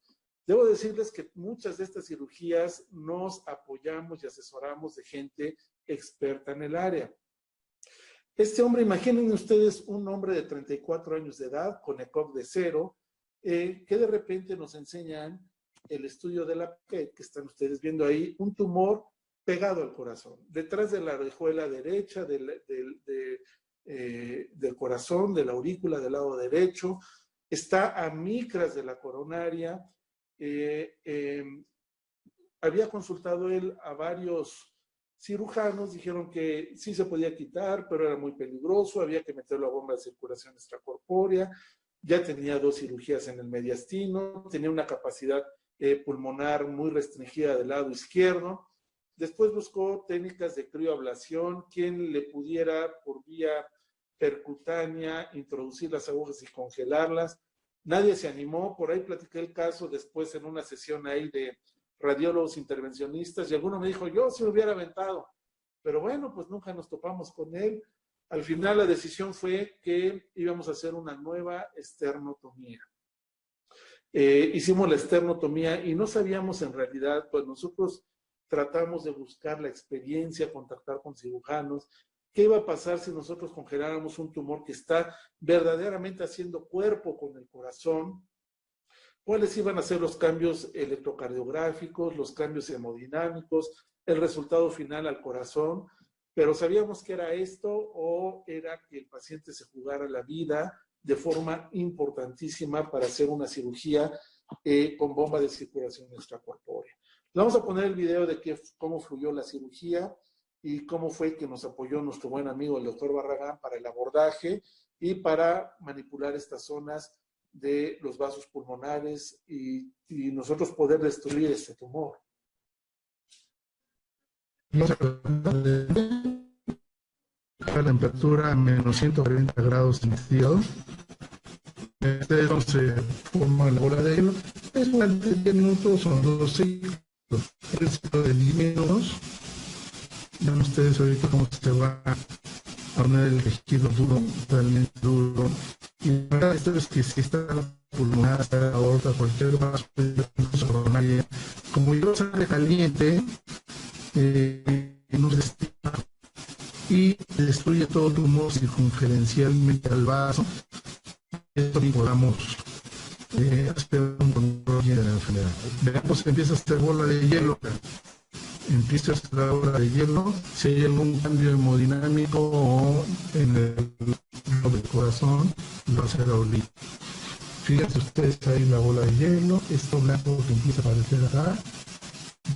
Debo decirles que muchas de estas cirugías nos apoyamos y asesoramos de gente experta en el área. Este hombre, imaginen ustedes un hombre de 34 años de edad, con ECOG de 0, que de repente nos enseñan el estudio de la PET, que están ustedes viendo ahí, un tumor pegado al corazón, detrás de la orejuela derecha del corazón, de la aurícula del lado derecho, está a micras de la coronaria. Había consultado él a varios cirujanos, dijeron que sí se podía quitar, pero era muy peligroso, había que meterlo a bomba de circulación extracorpórea, ya tenía 2 cirugías en el mediastino, tenía una capacidad pulmonar muy restringida del lado izquierdo. Después buscó técnicas de crioablación, quien le pudiera por vía percutánea introducir las agujas y congelarlas. Nadie se animó, por ahí platiqué el caso después en una sesión ahí de radiólogos intervencionistas y alguno me dijo, yo se lo hubiera aventado, pero bueno, pues nunca nos topamos con él. Al final la decisión fue que íbamos a hacer una nueva esternotomía. Hicimos la esternotomía y no sabíamos en realidad, pues nosotros tratamos de buscar la experiencia, contactar con cirujanos, qué iba a pasar si nosotros congeláramos un tumor que está verdaderamente haciendo cuerpo con el corazón, cuáles iban a ser los cambios electrocardiográficos, los cambios hemodinámicos, el resultado final al corazón, pero sabíamos que era esto o era que el paciente se jugara la vida de forma importantísima para hacer una cirugía con bomba de circulación extracorpórea. Vamos a poner el video de cómo fluyó la cirugía y cómo fue que nos apoyó nuestro buen amigo el doctor Barragán para el abordaje y para manipular estas zonas de los vasos pulmonares y nosotros poder destruir este tumor. La temperatura a menos 140 grados centígrados. Se forma la bola de hielo. Es durante 10 minutos, son 2 ciclos. El ciclo de 10 minutos. Vean ustedes ahorita cómo se va a poner el tejido duro, realmente duro. Y la verdad, esto es que si está pulmonar, está la aorta, cualquier vaso coronaria, como yo sale caliente, nos destina y destruye todo el tumor circunferencialmente al vaso. Esto podamos esperar un control de la enfermedad. Veamos que empieza a hacer bola de hielo. Empieza a hacer la bola de hielo. Si hay algún cambio hemodinámico o en el del corazón, lo hace ahorita. Fíjense ustedes ahí la bola de hielo, esto blanco que empieza a aparecer acá.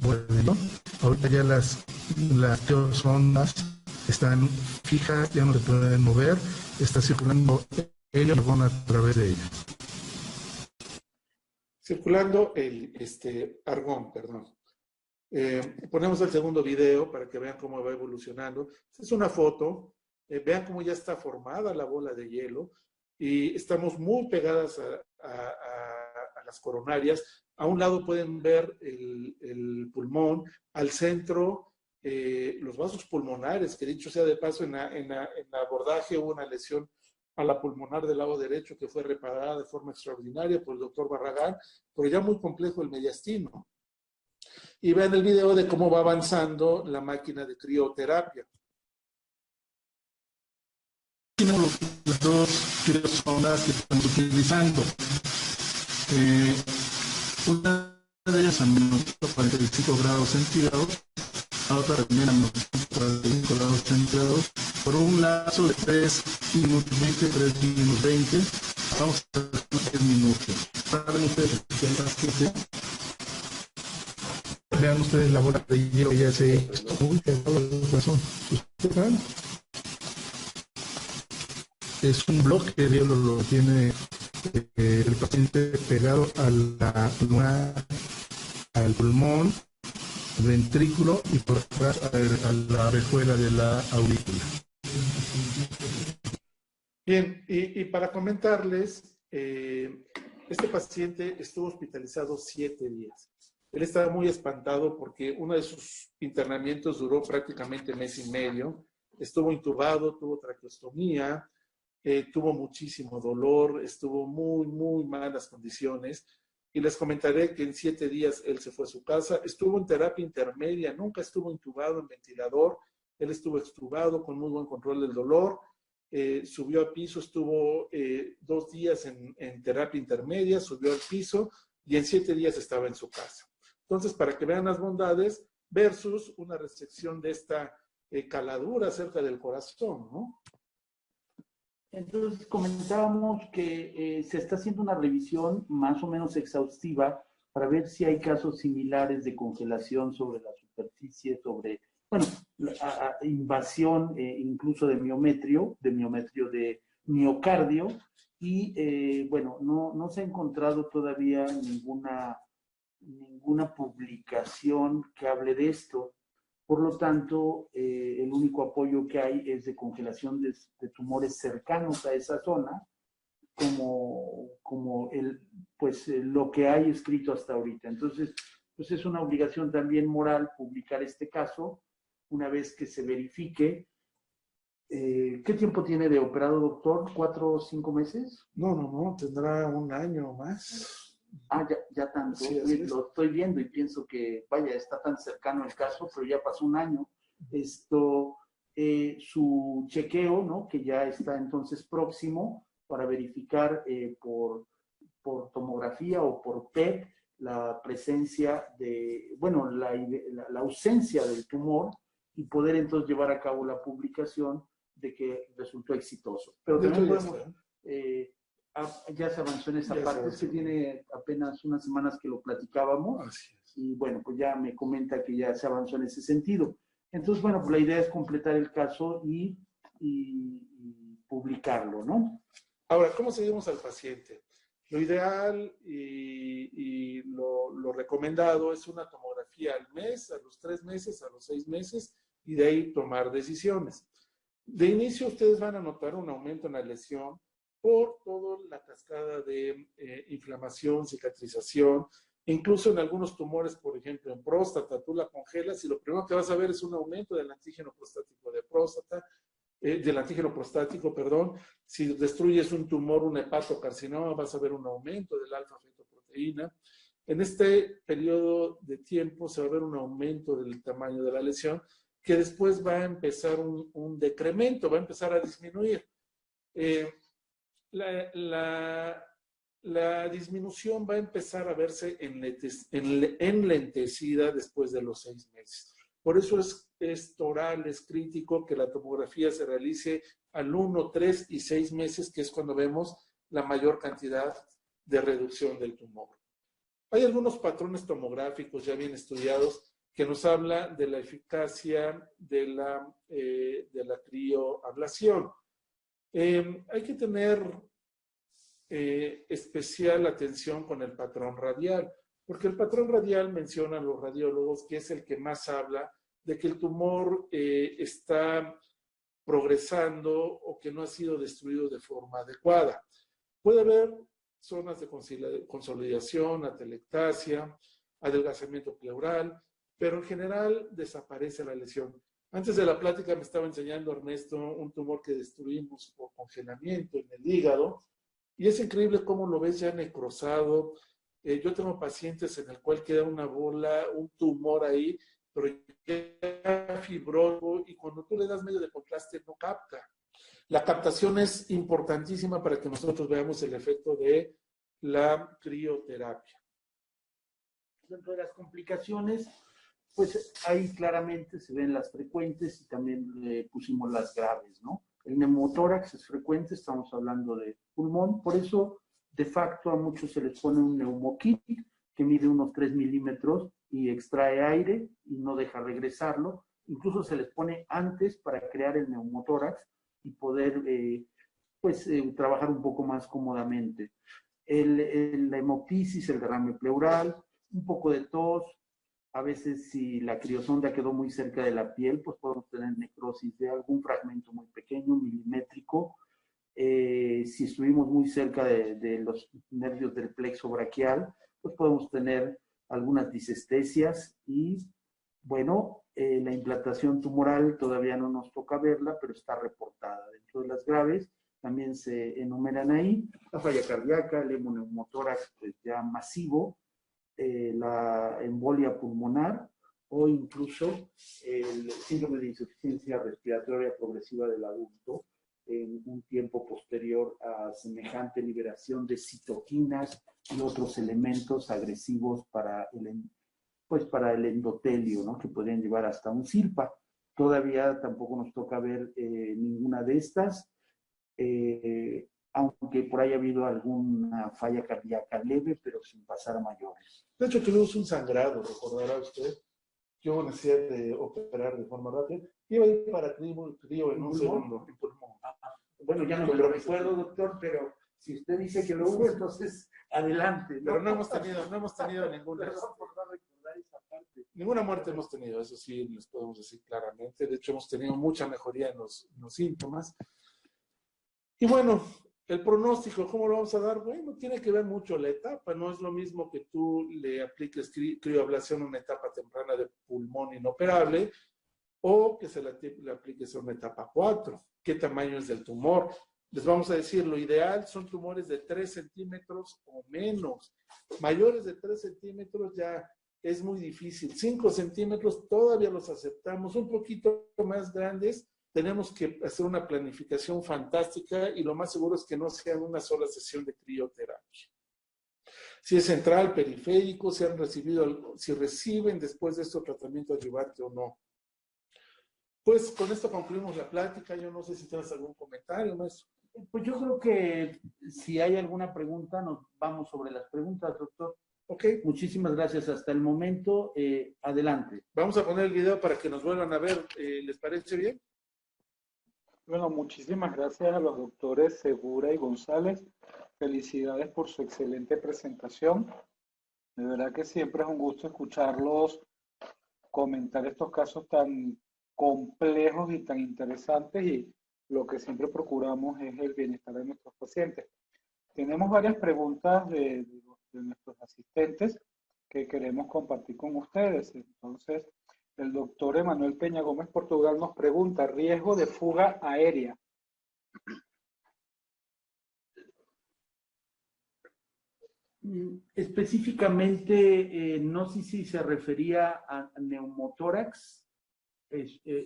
Bueno, ahorita ya las ondas están fijas, ya no se pueden mover, está circulando el argón a través de ellas. Circulando el argón, perdón. Ponemos el segundo video para que vean cómo va evolucionando. Esta es una foto, vean cómo ya está formada la bola de hielo y estamos muy pegadas a las coronarias. A un lado pueden ver el pulmón, al centro los vasos pulmonares, que dicho sea de paso, en abordaje hubo una lesión a la pulmonar del lado derecho que fue reparada de forma extraordinaria por el doctor Barragán, pero ya muy complejo el mediastino. Y vean el video de cómo va avanzando la máquina de crioterapia. tenemos las dos sondas que estamos utilizando. Una de ellas a menos 45 grados centígrados, la otra también a menos 45 grados centígrados, por un lapso de 3 minutos 20, 3 minutos 20, vamos a hacer 10 minutos. Para ustedes, vean ustedes la bola de hielo que ya se muy pegado al corazón. Es un bloque de hielo, lo tiene el paciente pegado al pulmón, ventrículo y por atrás a la orejuela de la aurícula. Bien, y para comentarles, este paciente estuvo hospitalizado 7 días. Él estaba muy espantado porque uno de sus internamientos duró prácticamente mes y medio. Estuvo intubado, tuvo traqueostomía, tuvo muchísimo dolor, estuvo muy malas condiciones. Y les comentaré que en 7 días él se fue a su casa. Estuvo en terapia intermedia, nunca estuvo intubado en ventilador. Él estuvo extubado con muy buen control del dolor. Subió a piso, estuvo 2 días en terapia intermedia, subió al piso y en 7 días estaba en su casa. Entonces, para que vean las bondades versus una resección de esta caladura cerca del corazón, ¿no? Entonces, comentábamos que se está haciendo una revisión más o menos exhaustiva para ver si hay casos similares de congelación sobre la superficie, sobre, bueno, invasión incluso de miometrio de miocardio, y bueno, no se ha encontrado todavía ninguna publicación que hable de esto. Por lo tanto, el único apoyo que hay es de congelación de tumores cercanos a esa zona, como lo que hay escrito hasta ahorita. Entonces, pues es una obligación también moral publicar este caso una vez que se verifique. ¿Qué tiempo tiene de operado, doctor? ¿4 o 5 meses? No, tendrá 1 año o más. Ya tanto. Sí, lo estoy viendo y pienso que, vaya, está tan cercano el caso, pero ya pasó 1 año. Su chequeo, ¿no? Que ya está entonces próximo para verificar por tomografía o por PET la presencia la ausencia del tumor y poder entonces llevar a cabo la publicación de que resultó exitoso. Pero también podemos... ya se avanzó en esa parte, es que tiene apenas unas semanas que lo platicábamos. Así es. Y bueno, pues ya me comenta que ya se avanzó en ese sentido. Entonces, bueno, pues la idea es completar el caso y publicarlo, ¿no? Ahora, ¿cómo seguimos al paciente? Lo ideal y lo recomendado es una tomografía al mes, a los 3 meses, a los 6 meses, y de ahí tomar decisiones. De inicio, ustedes van a notar un aumento en la lesión por toda la cascada de inflamación, cicatrización, incluso en algunos tumores, por ejemplo, en próstata, tú la congelas y lo primero que vas a ver es un aumento del antígeno prostático de próstata, del antígeno prostático, perdón. Si destruyes un tumor, un hepatocarcinoma, vas a ver un aumento del alfa-fetoproteína. En este periodo de tiempo se va a ver un aumento del tamaño de la lesión, que después va a empezar un decremento, va a empezar a disminuir. La disminución va a empezar a verse enlentecida después de los 6 meses. Por eso es toral, es crítico que la tomografía se realice al 1, 3 y 6 meses, que es cuando vemos la mayor cantidad de reducción del tumor. Hay algunos patrones tomográficos ya bien estudiados que nos hablan de la eficacia de la crioablación. Hay que tener especial atención con el patrón radial, porque el patrón radial menciona a los radiólogos que es el que más habla de que el tumor está progresando o que no ha sido destruido de forma adecuada. Puede haber zonas de consolidación, atelectasia, adelgazamiento pleural, pero en general desaparece la lesión. Antes de la plática me estaba enseñando Ernesto un tumor que destruimos por congelamiento en el hígado, y es increíble cómo lo ves ya necrosado. Yo tengo pacientes en el cual queda una bola, un tumor ahí, pero ya fibroso, y cuando tú le das medio de contraste no capta. La captación es importantísima para que nosotros veamos el efecto de la crioterapia. Dentro de las complicaciones, pues ahí claramente se ven las frecuentes y también le pusimos las graves, ¿no? El neumotórax es frecuente, estamos hablando de pulmón, por eso de facto a muchos se les pone un neumokit que mide unos 3 milímetros y extrae aire y no deja regresarlo. Incluso se les pone antes para crear el neumotórax y poder trabajar un poco más cómodamente. La hemoptisis, el derrame pleural, un poco de tos. A veces si la criosonda quedó muy cerca de la piel, pues podemos tener necrosis de algún fragmento muy pequeño, milimétrico. Si estuvimos muy cerca de los nervios del plexo braquial, pues podemos tener algunas disestesias y, bueno, la implantación tumoral todavía no nos toca verla, pero está reportada. Dentro de las graves también se enumeran ahí la falla cardíaca, el hemoneumotórax pues ya masivo, la embolia pulmonar o incluso el síndrome de insuficiencia respiratoria progresiva del adulto en un tiempo posterior a semejante liberación de citoquinas y otros elementos agresivos para el endotelio, ¿no? Que pueden llevar hasta un SIRPA. Todavía tampoco nos toca ver ninguna de estas, aunque por ahí ha habido alguna falla cardíaca leve, pero sin pasar a mayores. De hecho, tuvimos un sangrado, recordará usted, que hubo necesidad de operar de forma rápida. Iba a ir para crío en un segundo. Bueno, ya no me lo recuerdo, doctor, pero si usted dice que lo hubo, entonces adelante, ¿no? Pero no hemos tenido ninguna. Ninguna muerte hemos tenido, eso sí les podemos decir claramente. De hecho, hemos tenido mucha mejoría en los síntomas. Y bueno, el pronóstico, ¿cómo lo vamos a dar? Bueno, tiene que ver mucho la etapa. No es lo mismo que tú le apliques crioablación a una etapa temprana de pulmón inoperable o que se le apliques a una etapa 4. ¿Qué tamaño es del tumor? Les vamos a decir, lo ideal son tumores de 3 centímetros o menos. Mayores de 3 centímetros ya es muy difícil. 5 centímetros todavía los aceptamos. Un poquito más grandes, tenemos que hacer una planificación fantástica y lo más seguro es que no sea una sola sesión de crioterapia. Si es central, periférico, si reciben después de esto tratamiento adyuvante o no. Pues con esto concluimos la plática. Yo no sé si tienes algún comentario, maestro. Pues yo creo que si hay alguna pregunta, nos vamos sobre las preguntas, doctor. Ok. Muchísimas gracias hasta el momento. Adelante. Vamos a poner el video para que nos vuelvan a ver. ¿Les parece bien? Bueno, muchísimas gracias a los doctores Segura y González. Felicidades por su excelente presentación. De verdad que siempre es un gusto escucharlos comentar estos casos tan complejos y tan interesantes, y lo que siempre procuramos es el bienestar de nuestros pacientes. Tenemos varias preguntas de nuestros asistentes que queremos compartir con ustedes. Entonces, el doctor Emanuel Peña Gómez Portugal nos pregunta: riesgo de fuga aérea. Específicamente, no sé si se refería a neumotórax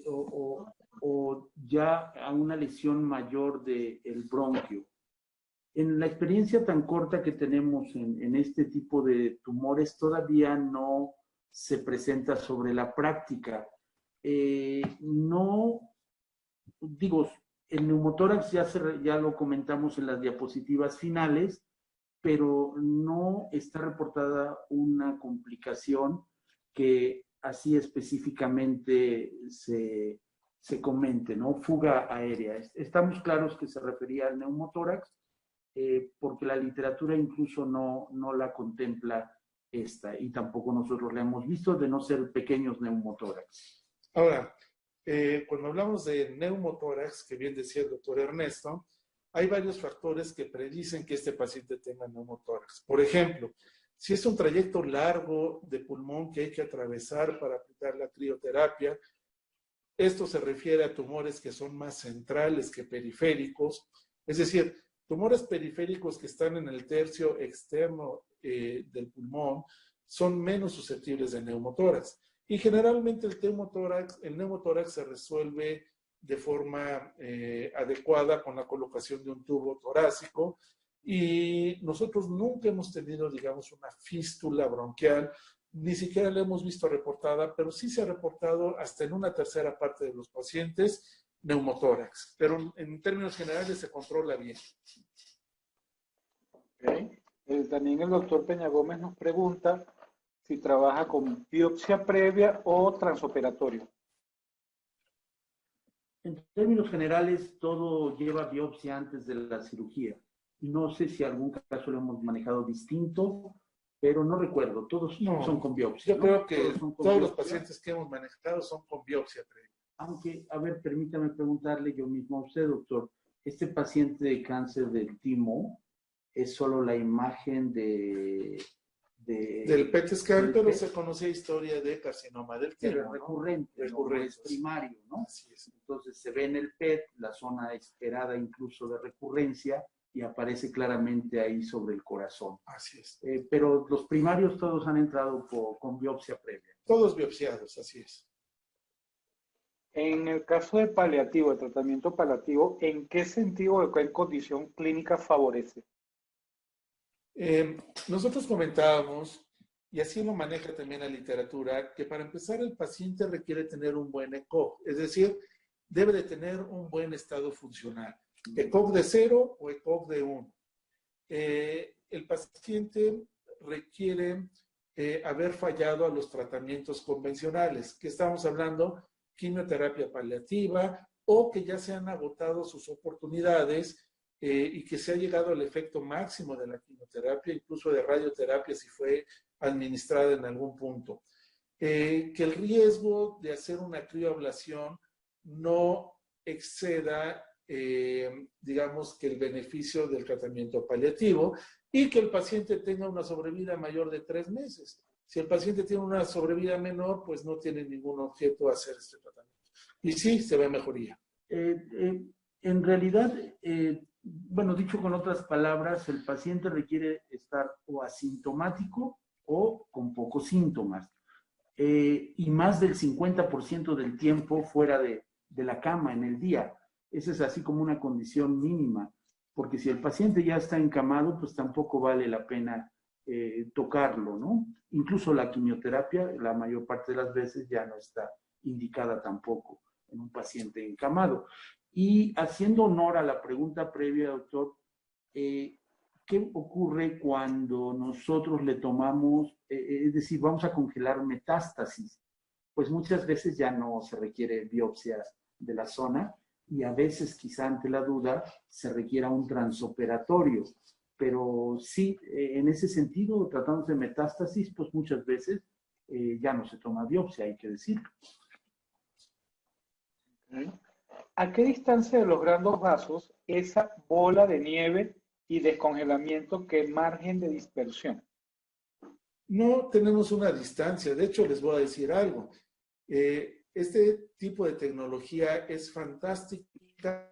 o ya a una lesión mayor del bronquio. En la experiencia tan corta que tenemos en este tipo de tumores, todavía no se presenta sobre la práctica. No, digo, el neumotórax ya lo comentamos en las diapositivas finales, pero no está reportada una complicación que así específicamente se comente, ¿no? Fuga aérea. Estamos claros que se refería al neumotórax, porque la literatura incluso no la contempla esta, y tampoco nosotros la hemos visto, de no ser pequeños neumotórax. Ahora, cuando hablamos de neumotórax, que bien decía el doctor Ernesto, hay varios factores que predicen que este paciente tenga neumotórax. Por ejemplo, si es un trayecto largo de pulmón que hay que atravesar para aplicar la crioterapia, esto se refiere a tumores que son más centrales que periféricos, es decir, tumores periféricos que están en el tercio externo del pulmón son menos susceptibles de neumotórax. Y generalmente el neumotórax se resuelve de forma adecuada con la colocación de un tubo torácico. Y nosotros nunca hemos tenido, digamos, una fístula bronquial, ni siquiera la hemos visto reportada, pero sí se ha reportado hasta en una tercera parte de los pacientes neumotórax, pero en términos generales se controla bien. Okay. También el doctor Peña Gómez nos pregunta si trabaja con biopsia previa o transoperatorio. En términos generales, todo lleva biopsia antes de la cirugía. No sé si algún caso lo hemos manejado distinto, pero no recuerdo. Todos son con biopsia. Yo ¿no? creo que todos los biopsia. pacientes que hemos manejado son con biopsia previa. Aunque, a ver, permítame preguntarle yo mismo a usted, doctor. Este paciente de cáncer del timo es solo la imagen del PET scan, pero se conocía historia de carcinoma del timo. Pero recurrente, ¿no? Es primario, ¿no? Así es. Entonces se ve en el PET la zona esperada incluso de recurrencia y aparece claramente ahí sobre el corazón. Así es. Pero los primarios todos han entrado con biopsia previa. Todos biopsiados, así es. En el caso de paliativo, de tratamiento paliativo, ¿en qué sentido o qué condición clínica favorece? Nosotros comentábamos, y así lo maneja también la literatura, que para empezar el paciente requiere tener un buen ECOG, es decir, debe de tener un buen estado funcional. ECOG de 0 o ECOG de 1. El paciente requiere haber fallado a los tratamientos convencionales, que estamos hablando quimioterapia paliativa, o que ya se han agotado sus oportunidades y que se ha llegado al efecto máximo de la quimioterapia, incluso de radioterapia si fue administrada en algún punto. Que el riesgo de hacer una crioablación no exceda, digamos, que el beneficio del tratamiento paliativo y que el paciente tenga una sobrevida mayor de 3 meses. Si el paciente tiene una sobrevida menor, pues no tiene ningún objeto a hacer este tratamiento. Y sí, se ve mejoría. En realidad, bueno, dicho con otras palabras, el paciente requiere estar o asintomático o con pocos síntomas. Y más del 50% del tiempo fuera de la cama en el día. Esa es así como una condición mínima, porque si el paciente ya está encamado, pues tampoco vale la pena tocarlo, ¿no? Incluso la quimioterapia, la mayor parte de las veces ya no está indicada tampoco en un paciente encamado. Y haciendo honor a la pregunta previa, doctor, ¿qué ocurre cuando nosotros le tomamos, es decir, vamos a congelar metástasis? Pues muchas veces ya no se requiere biopsia de la zona y a veces, quizá ante la duda, se requiera un transoperatorio. Pero sí, en ese sentido, tratándose de metástasis, pues muchas veces ya no se toma biopsia, hay que decirlo. ¿A qué distancia de los grandes vasos esa bola de nieve y descongelamiento que margen de dispersión? No tenemos una distancia. De hecho, les voy a decir algo. Este tipo de tecnología es fantástica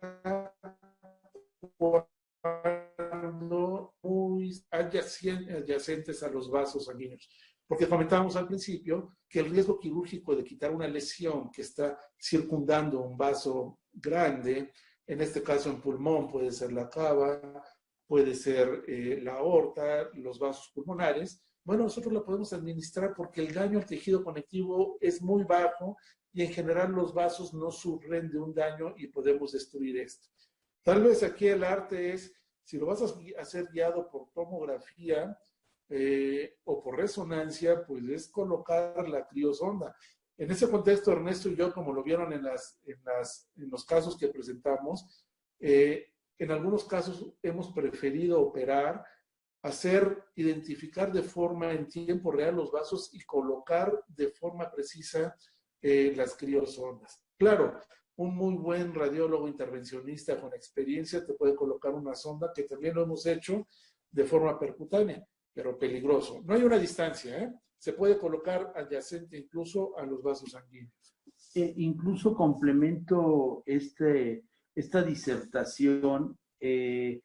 cuando muy adyacentes a los vasos sanguíneos. Porque comentábamos al principio que el riesgo quirúrgico de quitar una lesión que está circundando un vaso grande, en este caso en pulmón, puede ser la cava, puede ser la aorta, los vasos pulmonares. Bueno, nosotros la podemos administrar porque el daño al tejido conectivo es muy bajo y en general los vasos no sufren de un daño y podemos destruir esto. Tal vez aquí el arte es, si lo vas a hacer guiado por tomografía o por resonancia, pues es colocar la criosonda. En ese contexto, Ernesto y yo, como lo vieron en los casos que presentamos, en algunos casos hemos preferido operar, identificar de forma en tiempo real los vasos y colocar de forma precisa las criosondas. Claro, un muy buen radiólogo intervencionista con experiencia te puede colocar una sonda, que también lo hemos hecho de forma percutánea, pero peligroso. No hay una distancia, ¿eh? Se puede colocar adyacente incluso a los vasos sanguíneos. Incluso complemento esta disertación de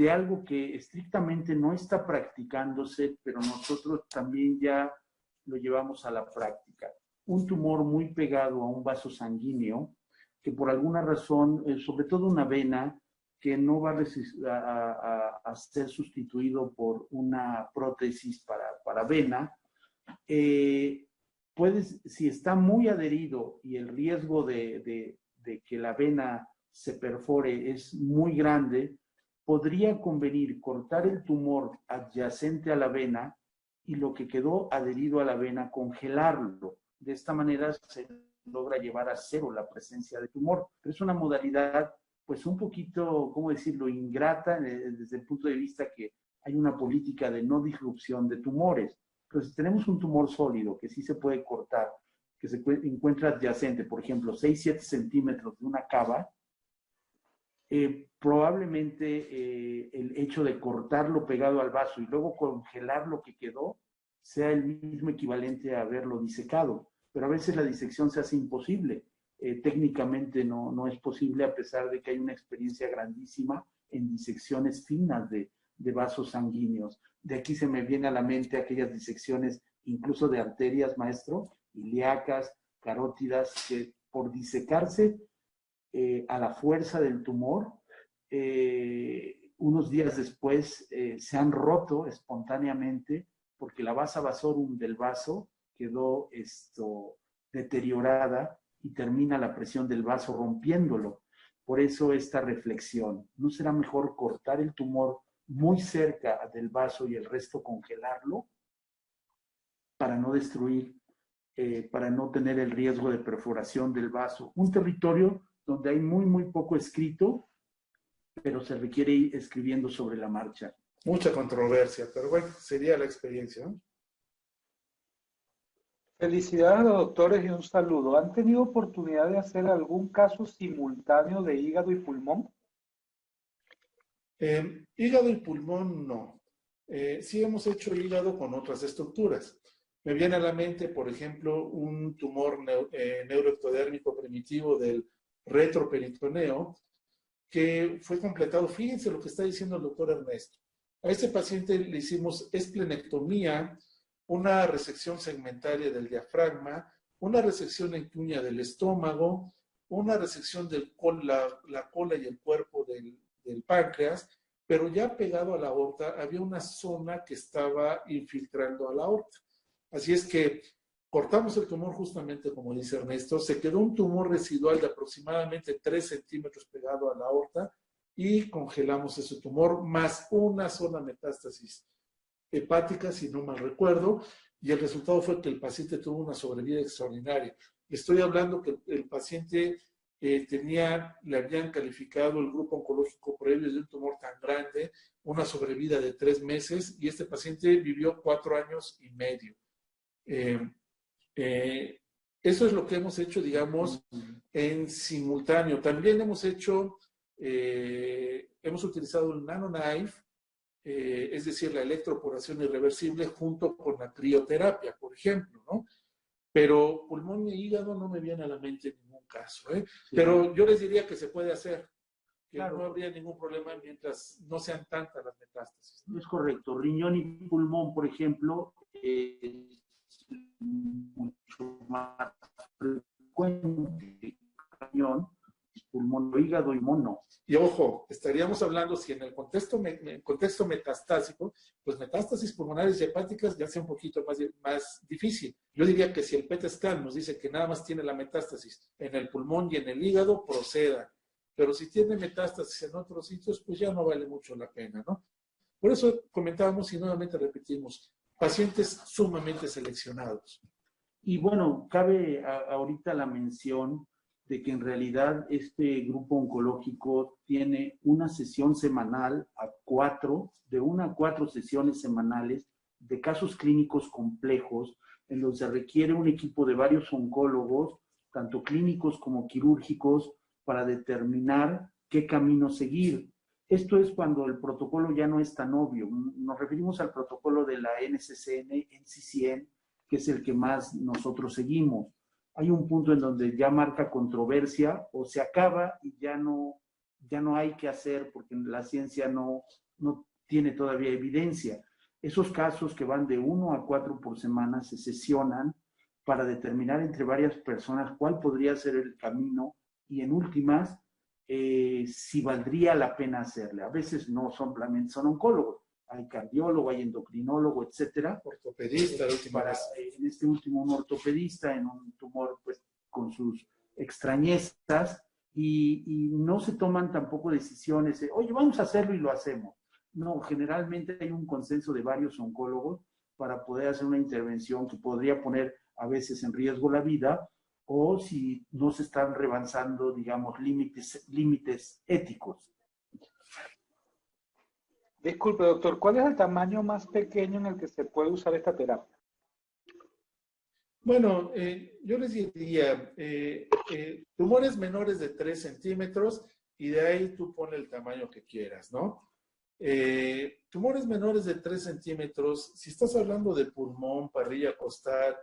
algo que estrictamente no está practicándose, pero nosotros también ya lo llevamos a la práctica. Un tumor muy pegado a un vaso sanguíneo que por alguna razón, sobre todo una vena, que no va a ser sustituido por una prótesis para vena, si está muy adherido y el riesgo de que la vena se perfore es muy grande, podría convenir cortar el tumor adyacente a la vena y lo que quedó adherido a la vena, congelarlo. De esta manera se logra llevar a cero la presencia de tumor. Pero es una modalidad, pues un poquito, ¿cómo decirlo?, ingrata desde el punto de vista que hay una política de no disrupción de tumores. Entonces, tenemos un tumor sólido que sí se puede cortar, que se encuentra adyacente, por ejemplo, 6-7 centímetros de una cava, probablemente el hecho de cortarlo pegado al vaso y luego congelar lo que quedó sea el mismo equivalente a haberlo disecado. Pero a veces la disección se hace imposible. Técnicamente no es posible, a pesar de que hay una experiencia grandísima en disecciones finas de vasos sanguíneos. De aquí se me viene a la mente aquellas disecciones incluso de arterias, maestro, ilíacas, carótidas, que por disecarse a la fuerza del tumor, unos días después se han roto espontáneamente porque la vasa vasorum del vaso quedó deteriorada y termina la presión del vaso rompiéndolo. Por eso esta reflexión, ¿no será mejor cortar el tumor muy cerca del vaso y el resto congelarlo para no destruir, para no tener el riesgo de perforación del vaso? Un territorio donde hay muy poco escrito, pero se requiere ir escribiendo sobre la marcha. Mucha controversia, pero bueno, sería la experiencia, ¿no? Felicidades a los doctores y un saludo. ¿Han tenido oportunidad de hacer algún caso simultáneo de hígado y pulmón? Hígado y pulmón no. Sí hemos hecho el hígado con otras estructuras. Me viene a la mente, por ejemplo, un tumor neuroectodérmico primitivo del retroperitoneo que fue completado. Fíjense lo que está diciendo el doctor Ernesto. A este paciente le hicimos esplenectomía, una resección segmentaria del diafragma, una resección en cuña del estómago, una resección de la cola y el cuerpo del páncreas, pero ya pegado a la aorta había una zona que estaba infiltrando a la aorta. Así es que cortamos el tumor justamente como dice Ernesto, se quedó un tumor residual de aproximadamente 3 centímetros pegado a la aorta y congelamos ese tumor más una sola metástasis hepática, si no mal recuerdo, y el resultado fue que el paciente tuvo una sobrevida extraordinaria. Estoy hablando que el paciente le habían calificado el grupo oncológico previo de un tumor tan grande, una sobrevida de 3 meses, y este paciente vivió 4 años y medio. Eso es lo que hemos hecho, digamos, en simultáneo. También hemos utilizado el NanoKnife, es decir, la electroporación irreversible junto con la crioterapia, por ejemplo, ¿no? Pero pulmón y hígado no me viene a la mente en ningún caso, ¿eh? Sí. Pero yo les diría que se puede hacer, que claro, no habría ningún problema mientras no sean tantas las metástasis, ¿no? Es correcto. Riñón y pulmón, por ejemplo, mucho más frecuente. Riñón, pulmón, hígado y mono. Y ojo, estaríamos hablando si en el contexto metastásico, pues metástasis pulmonares y hepáticas ya sea un poquito más difícil. Yo diría que si el PET scan nos dice que nada más tiene la metástasis en el pulmón y en el hígado, proceda. Pero si tiene metástasis en otros sitios, pues ya no vale mucho la pena, ¿no? Por eso comentábamos y nuevamente repetimos, pacientes sumamente seleccionados. Y bueno, cabe ahorita la mención de que en realidad este grupo oncológico tiene una sesión semanal de 1 a 4 sesiones semanales de casos clínicos complejos, en donde se requiere un equipo de varios oncólogos, tanto clínicos como quirúrgicos, para determinar qué camino seguir. Esto es cuando el protocolo ya no es tan obvio. Nos referimos al protocolo de la NCCN, que es el que más nosotros seguimos. Hay un punto en donde ya marca controversia o se acaba y ya no hay que hacer porque la ciencia no tiene todavía evidencia. Esos casos que van de 1 a 4 por semana se sesionan para determinar entre varias personas cuál podría ser el camino y en últimas, si valdría la pena hacerle. A veces no solamente son oncólogos, hay cardiólogo, hay endocrinólogo, etcétera. Ortopedista, la última vez. En este último, un ortopedista en un tumor pues, con sus extrañezas y no se toman tampoco decisiones de, oye, vamos a hacerlo y lo hacemos. No, generalmente hay un consenso de varios oncólogos para poder hacer una intervención que podría poner a veces en riesgo la vida o si no se están rebasando, digamos, límites éticos. Disculpe, doctor, ¿cuál es el tamaño más pequeño en el que se puede usar esta terapia? Bueno, yo les diría, tumores menores de 3 centímetros y de ahí tú pon el tamaño que quieras, ¿no? Tumores menores de 3 centímetros, si estás hablando de pulmón, parrilla costal,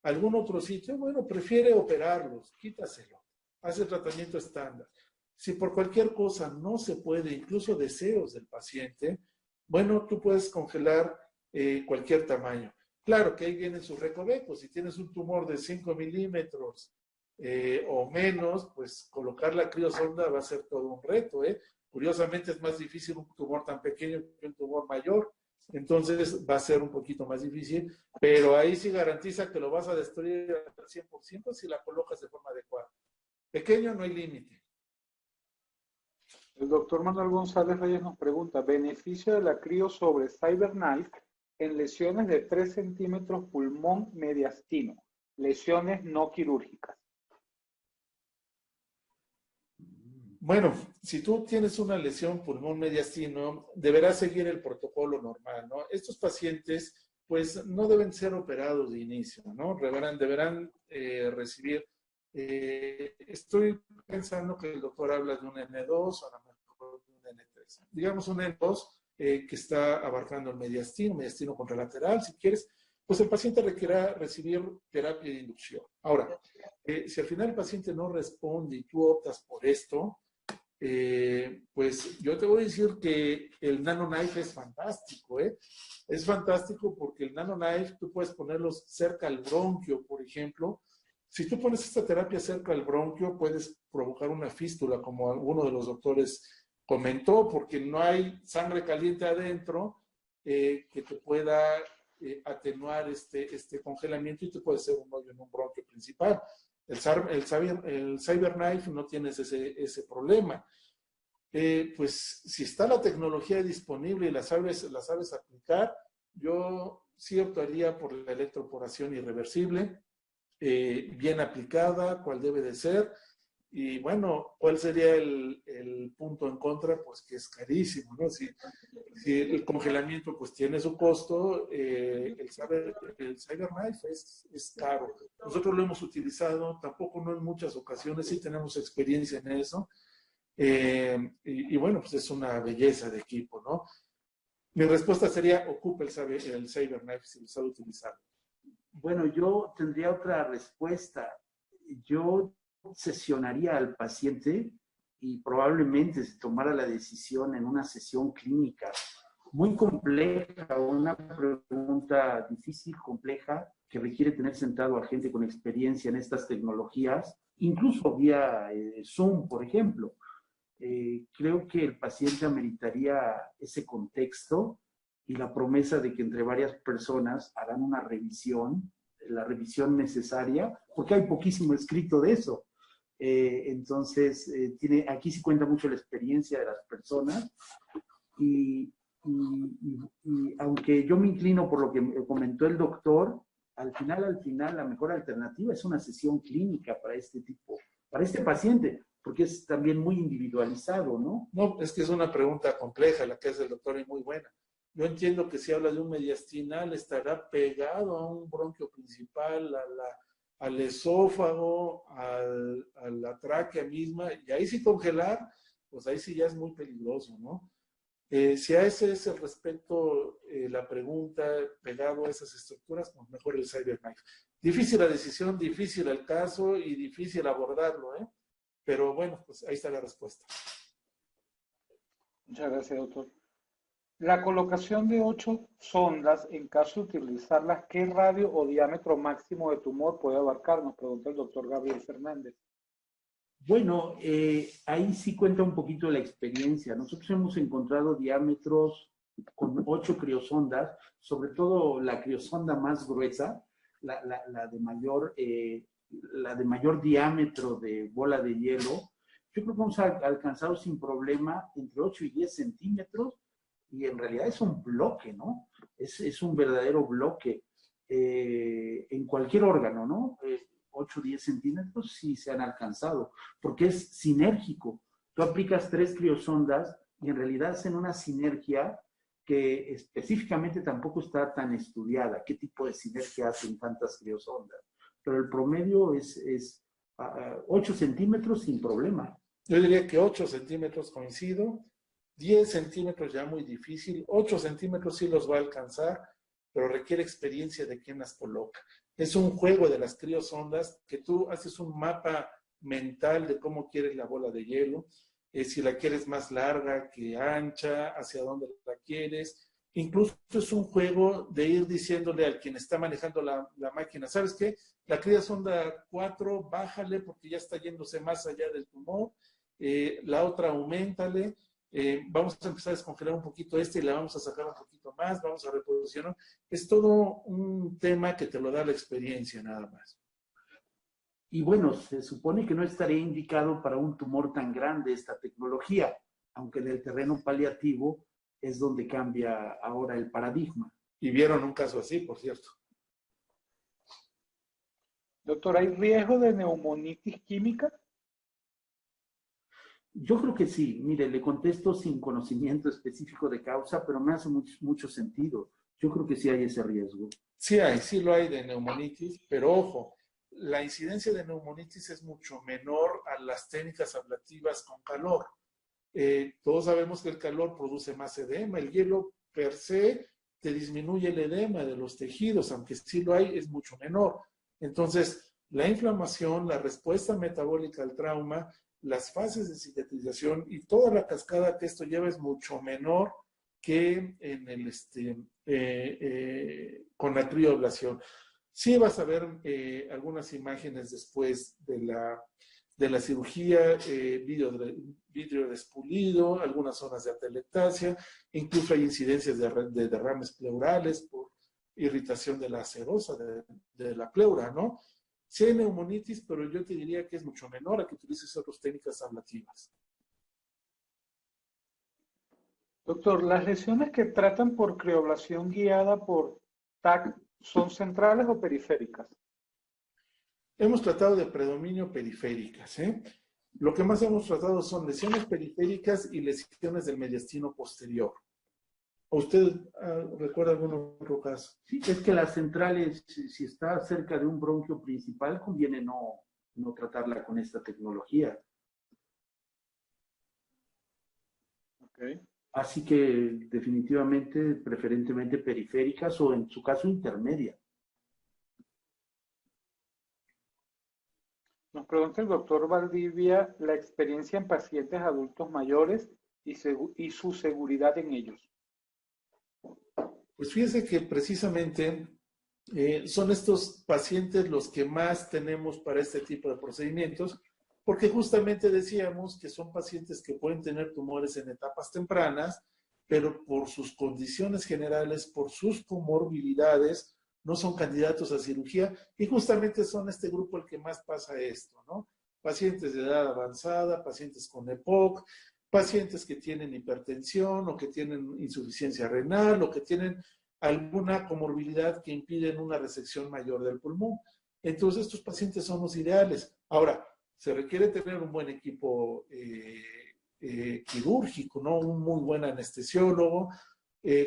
algún otro sitio, bueno, prefiere operarlos, quítaselo, haz el tratamiento estándar. Si por cualquier cosa no se puede, incluso deseos del paciente, bueno, tú puedes congelar cualquier tamaño. Claro que ahí vienen sus recovecos. Si tienes un tumor de 5 milímetros o menos, pues colocar la criosonda va a ser todo un reto. Curiosamente es más difícil un tumor tan pequeño que un tumor mayor. Entonces va a ser un poquito más difícil, pero ahí sí garantiza que lo vas a destruir al 100% si la colocas de forma adecuada. Pequeño no hay límite. El doctor Manuel González Reyes nos pregunta, ¿beneficio de la crio sobre CyberKnife en lesiones de 3 centímetros pulmón mediastino, lesiones no quirúrgicas? Bueno, si tú tienes una lesión pulmón mediastino, deberás seguir el protocolo normal, ¿no? Estos pacientes, pues, no deben ser operados de inicio, ¿no? Deberán recibir, estoy pensando que el doctor habla de un N2 o a lo mejor de un N3. Digamos un N2 que está abarcando el mediastino contralateral, si quieres, pues el paciente requerirá recibir terapia de inducción. Ahora, si al final el paciente no responde y tú optas por esto, pues yo te voy a decir que el NanoKnife es fantástico, Es fantástico porque el NanoKnife tú puedes ponerlos cerca al bronquio, por ejemplo. Si tú pones esta terapia cerca al bronquio, puedes provocar una fístula, como alguno de los doctores comentó, porque no hay sangre caliente adentro que te pueda atenuar este congelamiento y te puede ser un hoyo en un bronquio principal. El CyberKnife no tienes ese problema. Pues si está la tecnología disponible y la sabes aplicar, yo sí optaría por la electroporación irreversible, bien aplicada, cuál debe de ser. Y bueno, ¿cuál sería el punto en contra? Pues que es carísimo, ¿no? Si el congelamiento pues tiene su costo, el CyberKnife es caro. Nosotros lo hemos utilizado, tampoco no en muchas ocasiones, sí tenemos experiencia en eso. Y bueno, pues es una belleza de equipo, ¿no? Mi respuesta sería, ocupe el CyberKnife si lo sabe utilizar. Bueno, yo tendría otra respuesta. Yo sesionaría al paciente y probablemente se tomara la decisión en una sesión clínica muy compleja, una pregunta difícil, compleja, que requiere tener sentado a gente con experiencia en estas tecnologías, incluso vía Zoom, por ejemplo. Creo que el paciente ameritaría ese contexto y la promesa de que entre varias personas harán una revisión, la revisión necesaria, porque hay poquísimo escrito de eso. Entonces, aquí sí cuenta mucho la experiencia de las personas y aunque yo me inclino por lo que comentó el doctor, al final, la mejor alternativa es una sesión clínica para este paciente, porque es también muy individualizado, ¿no? No, es que es una pregunta compleja la que hace el doctor y muy buena. Yo entiendo que si habla de un mediastinal estará pegado a un bronquio principal, al esófago, a la tráquea misma, y ahí sí congelar, pues ahí sí ya es muy peligroso, ¿no? Si a ese es el respecto, la pregunta pegado a esas estructuras, pues mejor el CyberKnife. Difícil la decisión, difícil el caso y difícil abordarlo, Pero bueno, pues ahí está la respuesta. Muchas gracias, doctor. La colocación de 8 sondas, en caso de utilizarlas, ¿qué radio o diámetro máximo de tumor puede abarcar? Nos pregunta el doctor Gabriel Fernández. Bueno, ahí sí cuenta un poquito la experiencia. Nosotros hemos encontrado diámetros con 8 criosondas, sobre todo la criosonda más gruesa, la de mayor diámetro de bola de hielo. Yo creo que hemos alcanzado sin problema entre 8 y 10 centímetros, y en realidad es un bloque, ¿no? Es un verdadero bloque en cualquier órgano, ¿no? 8 o 10 centímetros sí se han alcanzado, porque es sinérgico. Tú aplicas 3 criosondas y en realidad hacen una sinergia que específicamente tampoco está tan estudiada. ¿Qué tipo de sinergia hacen tantas criosondas? Pero el promedio es 8 centímetros sin problema. Yo diría que 8 centímetros coincido, 10 centímetros ya muy difícil, 8 centímetros sí los va a alcanzar, pero requiere experiencia de quien las coloca. Es un juego de las criosondas que tú haces un mapa mental de cómo quieres la bola de hielo, si la quieres más larga que ancha, hacia dónde la quieres. Incluso es un juego de ir diciéndole al quien está manejando la máquina, ¿sabes qué? La criosonda 4, bájale porque ya está yéndose más allá del tumor, la otra auméntale, vamos a empezar a descongelar un poquito y la vamos a sacar un poquito más, vamos a reposicionar. Es todo un tema que te lo da la experiencia nada más. Y bueno, se supone que no estaría indicado para un tumor tan grande esta tecnología, aunque en el terreno paliativo es donde cambia ahora el paradigma. Y vieron un caso así, por cierto. Doctor, ¿hay riesgo de neumonitis química? Yo creo que sí. Mire, le contesto sin conocimiento específico de causa, pero me hace mucho sentido. Yo creo que sí hay ese riesgo. Sí lo hay de neumonitis, pero ojo, la incidencia de neumonitis es mucho menor a las técnicas ablativas con calor. Todos sabemos que el calor produce más edema. El hielo per se te disminuye el edema de los tejidos, aunque sí lo hay, es mucho menor. Entonces, la inflamación, la respuesta metabólica al trauma, las fases de cicatrización y toda la cascada que esto lleva es mucho menor que en el con la crioablación. Sí vas a ver algunas imágenes después de la cirugía, vidrio despulido, algunas zonas de atelectasia, incluso hay incidencias de derrames pleurales por irritación de la serosa de la pleura, ¿no? Sí hay neumonitis, pero yo te diría que es mucho menor a que utilices otras técnicas ablativas. Doctor, ¿las lesiones que tratan por crioablación guiada por TAC son centrales o periféricas? Hemos tratado de predominio periféricas, ¿eh? Lo que más hemos tratado son lesiones periféricas y lesiones del mediastino posterior. ¿Usted recuerda algún otro caso? Sí, es que las centrales, si está cerca de un bronquio principal, conviene no tratarla con esta tecnología. Okay. Así que definitivamente, preferentemente periféricas o en su caso intermedia. Nos pregunta el doctor Valdivia la experiencia en pacientes adultos mayores y su seguridad en ellos. Pues fíjese que precisamente son estos pacientes los que más tenemos para este tipo de procedimientos, porque justamente decíamos que son pacientes que pueden tener tumores en etapas tempranas, pero por sus condiciones generales, por sus comorbilidades, no son candidatos a cirugía, y justamente son este grupo el que más pasa esto, ¿no? Pacientes de edad avanzada, pacientes con EPOC, pacientes que tienen hipertensión o que tienen insuficiencia renal o que tienen alguna comorbilidad que impiden una resección mayor del pulmón. Entonces, estos pacientes son los ideales. Ahora, se requiere tener un buen equipo quirúrgico, ¿no? Un muy buen anestesiólogo.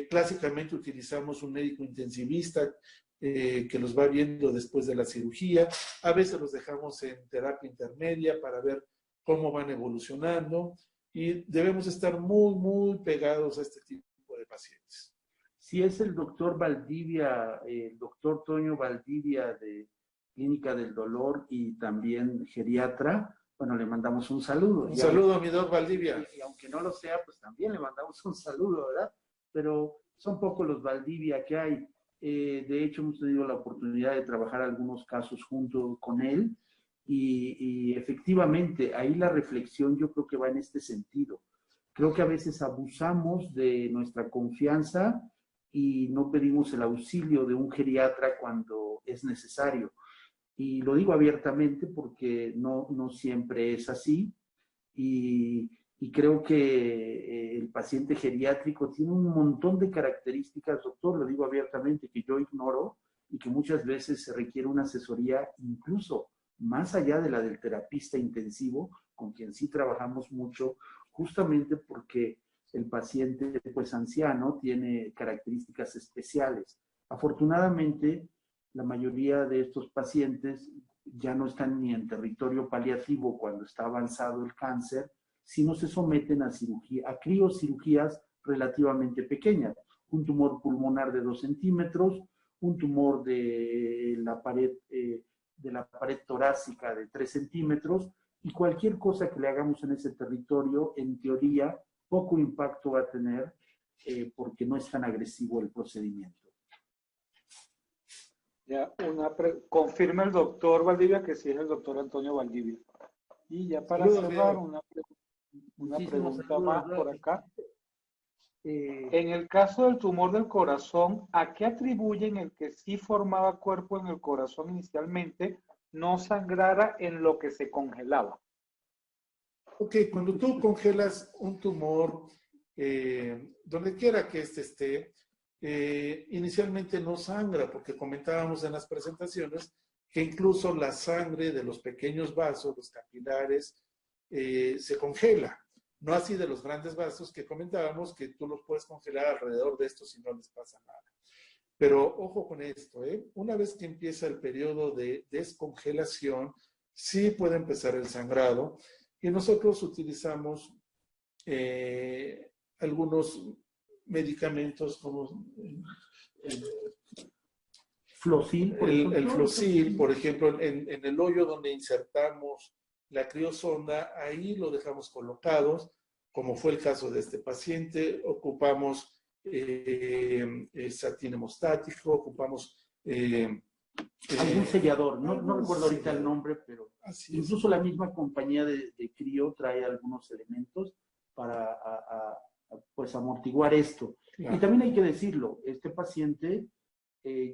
Clásicamente utilizamos un médico intensivista que los va viendo después de la cirugía. A veces los dejamos en terapia intermedia para ver cómo van evolucionando. Y debemos estar muy pegados a este tipo de pacientes. Si es el doctor Valdivia, el doctor Toño Valdivia de Clínica del Dolor y también geriatra, bueno, le mandamos un saludo. Un saludo a mi doc Valdivia. Y aunque no lo sea, pues también le mandamos un saludo, ¿verdad? Pero son pocos los Valdivia que hay. De hecho, hemos tenido la oportunidad de trabajar algunos casos junto con él Y efectivamente, ahí la reflexión yo creo que va en este sentido. Creo que a veces abusamos de nuestra confianza y no pedimos el auxilio de un geriatra cuando es necesario. Y lo digo abiertamente porque no siempre es así. Y creo que el paciente geriátrico tiene un montón de características, doctor, lo digo abiertamente, que yo ignoro y que muchas veces se requiere una asesoría incluso más allá de la del terapista intensivo, con quien sí trabajamos mucho, justamente porque el paciente pues anciano tiene características especiales. Afortunadamente, la mayoría de estos pacientes ya no están ni en territorio paliativo cuando está avanzado el cáncer, sino se someten a cirugía, a criocirugías relativamente pequeñas. Un tumor pulmonar de 2 centímetros, un tumor de la pared torácica de 3 centímetros, y cualquier cosa que le hagamos en ese territorio, en teoría, poco impacto va a tener porque no es tan agresivo el procedimiento. Ya, confirma el doctor Valdivia que sí es el doctor Antonio Valdivia. Y ya para cerrar, una pregunta más por acá. En el caso del tumor del corazón, ¿a qué atribuyen el que sí formaba cuerpo en el corazón inicialmente no sangrara en lo que se congelaba? Ok, cuando tú congelas un tumor, donde quiera que este esté, inicialmente no sangra, porque comentábamos en las presentaciones que incluso la sangre de los pequeños vasos, los capilares, se congela. No así de los grandes vasos que comentábamos, que tú los puedes congelar alrededor de estos y no les pasa nada. Pero ojo con esto, una vez que empieza el periodo de descongelación, sí puede empezar el sangrado. Y nosotros utilizamos algunos medicamentos como Flocil, el Flocil, por ejemplo, en el hoyo donde insertamos la criosonda, ahí lo dejamos colocados, como fue el caso de este paciente. Ocupamos satín hemostático, ocupamos algún sellador, no recuerdo ahorita el nombre, pero incluso la misma compañía de crío trae algunos elementos para pues amortiguar esto. Claro. Y también hay que decirlo, este paciente,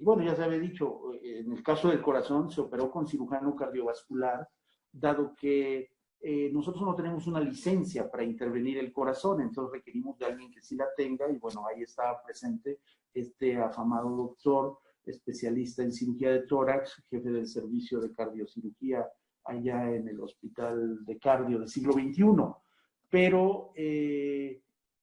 bueno, ya se había dicho, en el caso del corazón se operó con cirujano cardiovascular, dado que nosotros no tenemos una licencia para intervenir el corazón, entonces requerimos de alguien que sí la tenga, y bueno, ahí estaba presente este afamado doctor, especialista en cirugía de tórax, jefe del servicio de cardiocirugía allá en el Hospital de Cardio del siglo XXI. Pero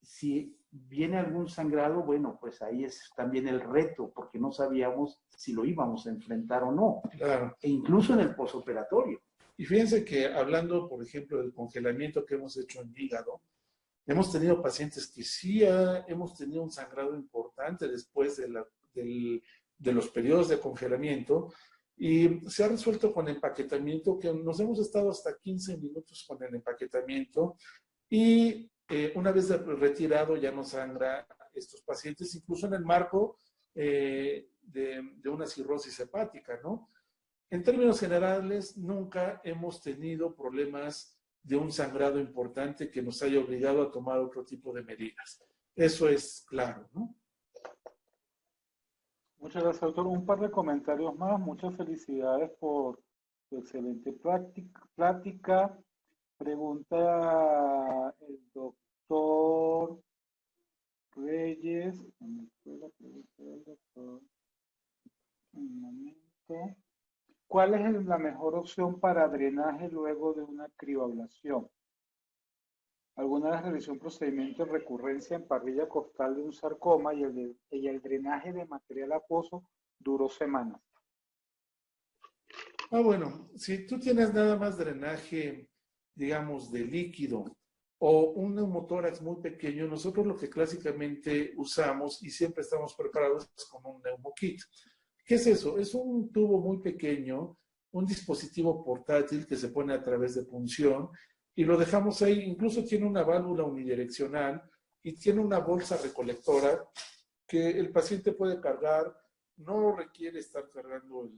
si viene algún sangrado, bueno, pues ahí es también el reto, porque no sabíamos si lo íbamos a enfrentar o no. Claro. E incluso en el posoperatorio. Y fíjense que hablando, por ejemplo, del congelamiento que hemos hecho en hígado, hemos tenido pacientes que sí hemos tenido un sangrado importante después de los periodos de congelamiento, y se ha resuelto con empaquetamiento, que nos hemos estado hasta 15 minutos con el empaquetamiento, y una vez retirado ya no sangra estos pacientes, incluso en el marco de una cirrosis hepática, ¿no? En términos generales, nunca hemos tenido problemas de un sangrado importante que nos haya obligado a tomar otro tipo de medidas. Eso es claro, ¿no? Muchas gracias, doctor. Un par de comentarios más. Muchas felicidades por su excelente plática. Pregunta el doctor Reyes. ¿Dónde fue la pregunta del doctor? Un momento. ¿Cuál es la mejor opción para drenaje luego de una crioablación? Alguna vez realicé un procedimiento de recurrencia en parrilla costal de un sarcoma y el drenaje de material acuoso duró semanas. Bueno, si tú tienes nada más drenaje, digamos, de líquido o un neumotórax muy pequeño, nosotros lo que clásicamente usamos y siempre estamos preparados es con un neumokit. ¿Qué es eso? Es un tubo muy pequeño, un dispositivo portátil que se pone a través de punción y lo dejamos ahí. Incluso tiene una válvula unidireccional y tiene una bolsa recolectora que el paciente puede cargar. No requiere estar cargando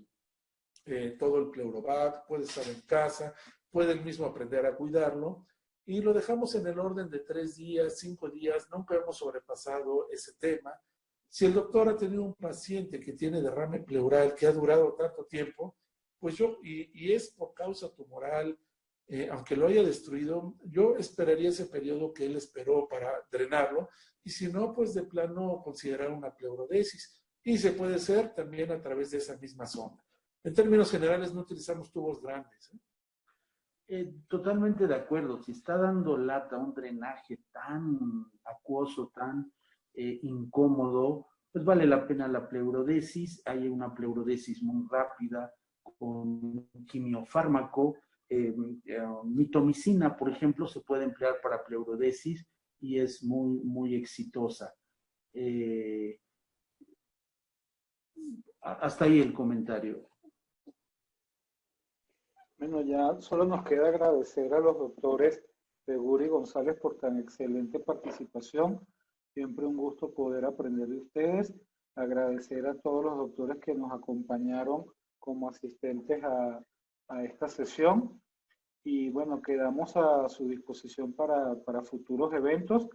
todo el Pleurovac, puede estar en casa, puede él mismo aprender a cuidarlo, y lo dejamos en el orden de 3 días, 5 días, nunca hemos sobrepasado ese tema. Si el doctor ha tenido un paciente que tiene derrame pleural que ha durado tanto tiempo, pues y es por causa tumoral, aunque lo haya destruido, yo esperaría ese periodo que él esperó para drenarlo, y si no, pues de plano considerar una pleurodesis, y se puede hacer también a través de esa misma sonda. En términos generales, no utilizamos tubos grandes, Totalmente de acuerdo. Si está dando lata un drenaje tan acuoso, tan incómodo, pues vale la pena la pleurodesis. Hay una pleurodesis muy rápida con quimiofármaco. Mitomicina, por ejemplo, se puede emplear para pleurodesis y es muy, muy exitosa. Hasta ahí el comentario. Bueno, ya solo nos queda agradecer a los doctores Segura y González por tan excelente participación. Siempre un gusto poder aprender de ustedes. Agradecer a todos los doctores que nos acompañaron como asistentes a esta sesión. Y bueno, quedamos a su disposición para futuros eventos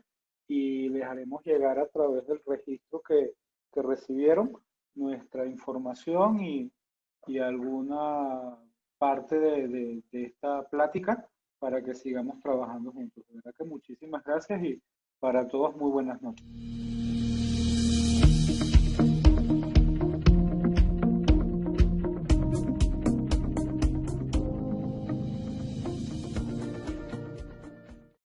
y les haremos llegar a través del registro que recibieron nuestra información y alguna parte de esta plática para que sigamos trabajando juntos. De verdad que muchísimas gracias y para todos muy buenas noches.